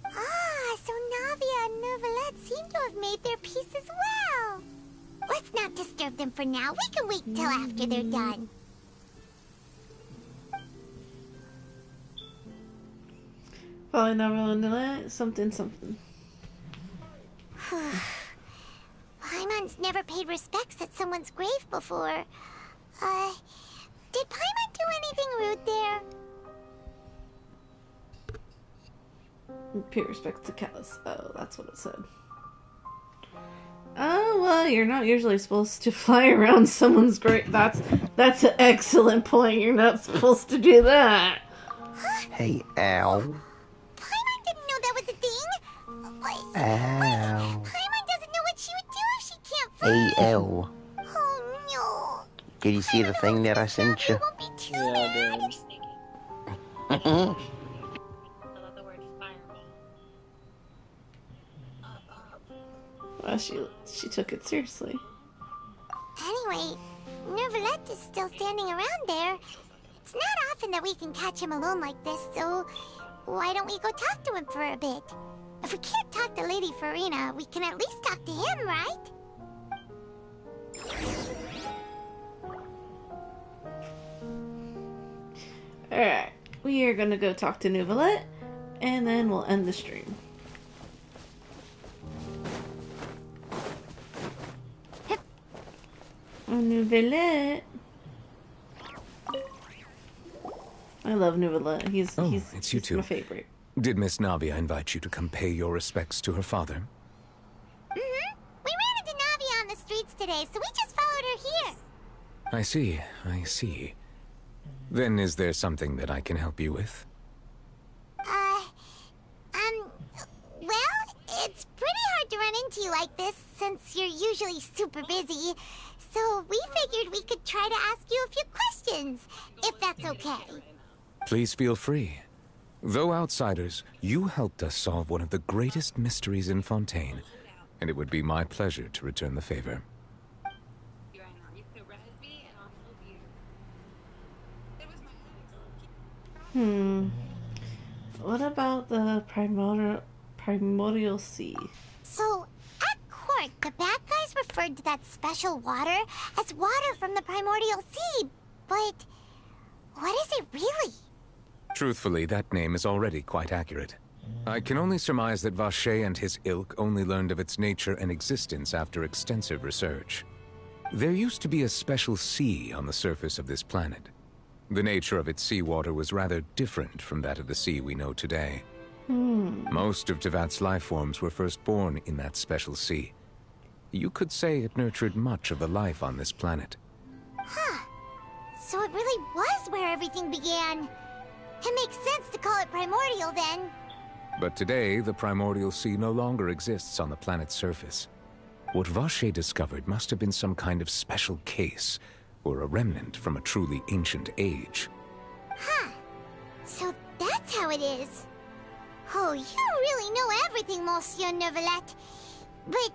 Ah, so Navia and Neuvillette seem to have made their peace as well. Let's not disturb them for now. We can wait till after they're done. Probably not really that. Something. Paimon's never paid respects at someone's grave before. Did Paimon do anything rude there? Pay respects to Callus. Oh, that's what it said. Oh, well, you're not usually supposed to fly around someone's grave. That's an excellent point. You're not supposed to do that. Hey, Al. Paimon didn't know that was a thing. Al. Paimon doesn't know what she would do if she can't fly. Hey, Al. Oh, no. Did you see the thing that I sent you? Yeah, I did. Well, she took it seriously. Anyway, Neuvillette is still standing around there. It's not often that we can catch him alone like this, so why don't we go talk to him for a bit? If we can't talk to Lady Farina, we can at least talk to him, right? Alright, we are gonna go talk to Neuvillette, and then we'll end the stream. Neuvillette. I love Neuvillette. He's It's you two. my favorite. Did Miss Navia invite you to come pay your respects to her father? Mm-hmm. We ran into Navia on the streets today, so we just followed her here. I see. Then is there something that I can help you with? Well, it's pretty hard to run into you like this, since you're usually super busy. So we figured we could try to ask you a few questions, if that's okay. Please feel free. Though outsiders, you helped us solve one of the greatest mysteries in Fontaine, and it would be my pleasure to return the favor. What about the primordial sea? So, at court, the bad guys referred to that special water as water from the primordial sea, but what is it really? Truthfully, that name is already quite accurate. I can only surmise that Vacher and his ilk only learned of its nature and existence after extensive research. There used to be a special sea on the surface of this planet. The nature of its seawater was rather different from that of the sea we know today. Most of Tevat's life forms were first born in that special sea. You could say it nurtured much of the life on this planet. Huh. So it really was where everything began. It makes sense to call it primordial then. But today, the primordial sea no longer exists on the planet's surface. What Vacher discovered must have been some kind of special case, or a remnant from a truly ancient age. Huh. So that's how it is. Oh, you really know everything, Monsieur Neuvillette. But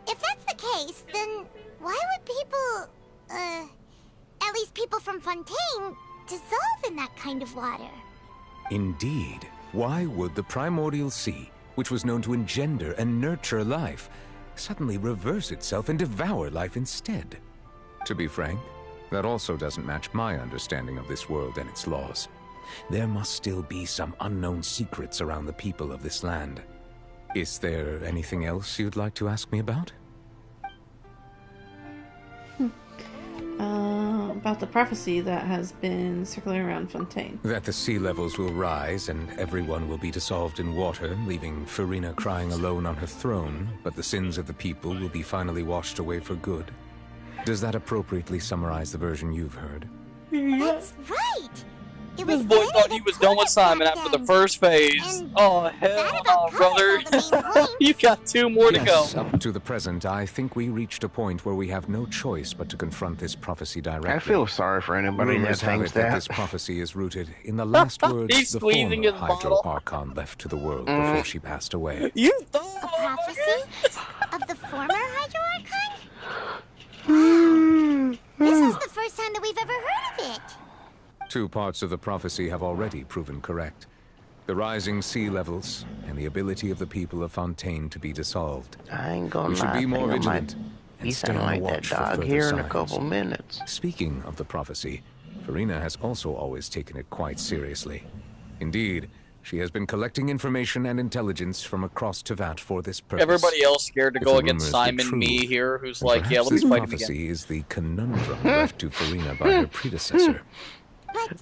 if that's the case, then why would people, at least people from Fontaine, dissolve in that kind of water? Indeed. Why would the primordial sea, which was known to engender and nurture life, suddenly reverse itself and devour life instead? To be frank, that also doesn't match my understanding of this world and its laws. There must still be some unknown secrets around the people of this land. Is there anything else you'd like to ask me about? About the prophecy that has been circling around Fontaine. That the sea levels will rise and everyone will be dissolved in water, leaving Farina crying alone on her throne, but the sins of the people will be finally washed away for good. Does that appropriately summarize the version you've heard? That's right! This boy thought he was done with Simon after the first phase. Oh, hell no, brother. You got 2 more to go. Up to the present, I think we reached a point where we have no choice but to confront this prophecy directly. I feel sorry for anybody that Rumors have thinks it that that. this prophecy is rooted in the last words He's the squeezing former his Hydro bottle. Archon left to the world before she passed away. You A prophecy? Of the former Hydro Archon? Wow. This is the first time that we've ever heard of it. 2 parts of the prophecy have already proven correct. The rising sea levels and the ability of the people of Fontaine to be dissolved. I ain't gonna We should lie, be more I think I vigilant might be and stay sounding on like the that watch for dog further here in a signs. couple minutes. Speaking of the prophecy, Farina has also always taken it quite seriously. Indeed, she has been collecting information and intelligence from across Tevat for this purpose. Everybody else scared to If go the against rumors be Simon, true, me here, who's then like, yeah, perhaps let me this fight him again. prophecy is the conundrum left to Farina by her predecessor.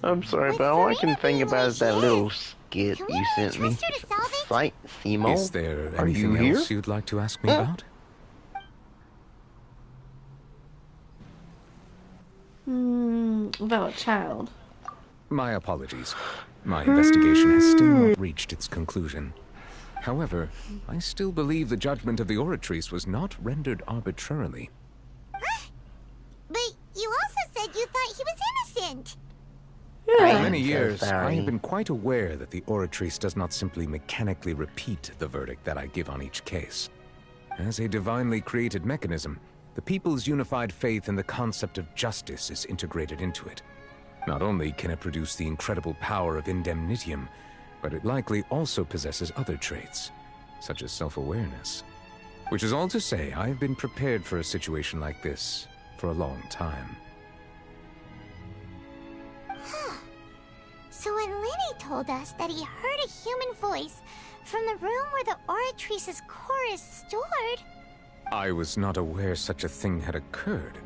I'm sorry, but all I can think about is that little skit you sent me. Sight, Simo. Is there Are you anything here? else you'd like to ask me about? About a child. My apologies. My investigation has still not reached its conclusion. However, I still believe the judgment of the Oratrice was not rendered arbitrarily. But you also said you thought he was innocent. For I'm many so years, I sorry. have been quite aware that the Oratrice does not simply mechanically repeat the verdict that I give on each case. As a divinely created mechanism, the people's unified faith in the concept of justice is integrated into it. Not only can it produce the incredible power of indemnitium, but it likely also possesses other traits, such as self-awareness. Which is all to say, I have been prepared for a situation like this for a long time. So when Lenny told us that he heard a human voice from the room where the Oratrice's core is stored... I was not aware such a thing had occurred.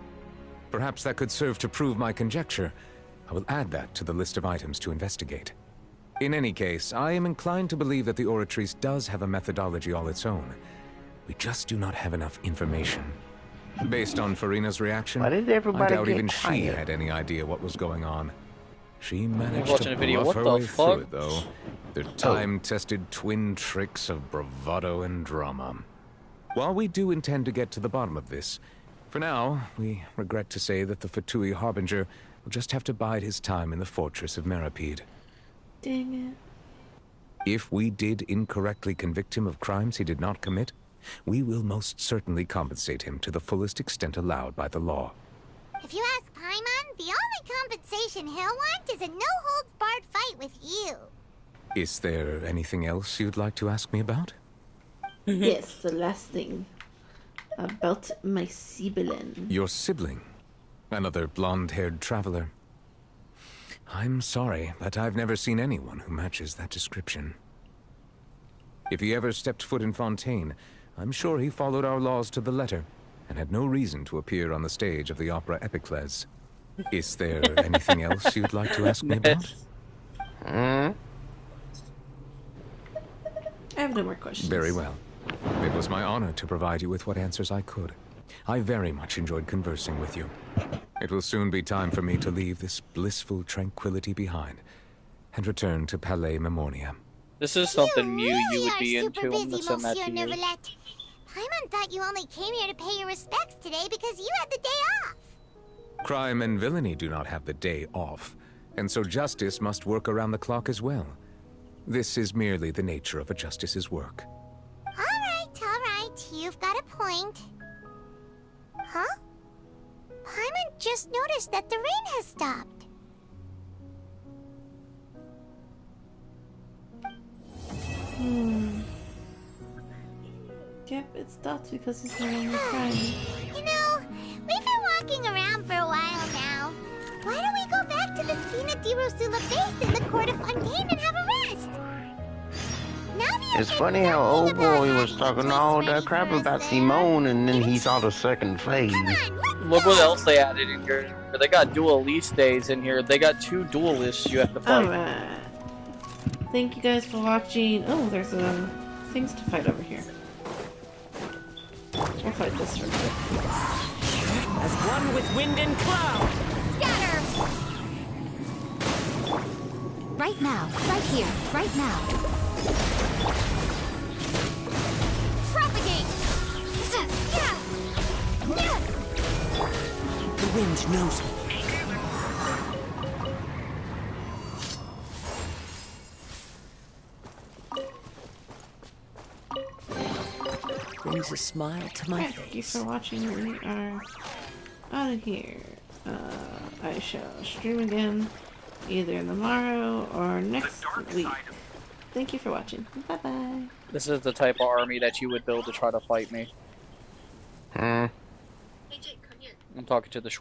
Perhaps that could serve to prove my conjecture. I will add that to the list of items to investigate. In any case, I am inclined to believe that the Oratrice does have a methodology all its own. We just do not have enough information. Based on Farina's reaction, Why did I everybody doubt get even she quiet? had any idea what was going on. She managed Watching to a video, bluff what her the way through fuck? it, though. Their time-tested twin tricks of bravado and drama. While we do intend to get to the bottom of this, for now, we regret to say that the Fatui Harbinger will just have to bide his time in the fortress of Meripede. Dang it. If we did incorrectly convict him of crimes he did not commit, we will most certainly compensate him to the fullest extent allowed by the law. If you ask Paimon, the only compensation he'll want is a no-holds-barred fight with you. Is there anything else you'd like to ask me about? Yes, the last thing. About my sibling. Your sibling? Another blonde-haired traveler? I'm sorry, but I've never seen anyone who matches that description. If he ever stepped foot in Fontaine, I'm sure he followed our laws to the letter, and had no reason to appear on the stage of the opera Epicles. Is there anything else you'd like to ask me about? I have no more questions. Very well. It was my honor to provide you with what answers I could. I very much enjoyed conversing with you. It will soon be time for me to leave this blissful tranquility behind and return to Palais Memornia. This is something new you would be into. Super I'm busy, gonna send that Monsieur to you. Neuvillette. Paimon thought you only came here to pay your respects today because you had the day off. Crime and villainy do not have the day off, and so justice must work around the clock as well. This is merely the nature of a justice's work. All right, you've got a point. Huh? Paimon just noticed that the rain has stopped. Yep, it stopped because he's no longer crying. You know, we've been walking around for a while now. Why don't we go back to the Spina di Rosula base in the court of Fontaine and have a rest? It's funny how old boy was talking all that crap about Simone and then he saw the second phase. Look what else they added in here. They got duelist days in here. They got 2 duelists you have to fight. Alright. Thank you guys for watching. Oh, there's things to fight over here. We'll fight this real quick. As one with wind and cloud. Scatter! Right now, right here, right now. Propagate! The wind knows me. Brings a smile to my face. Thank you for watching. We are out of here. I shall stream again either tomorrow or next week. Thank you for watching. Bye bye. This is the type of army that you would build to try to fight me. I'm talking to the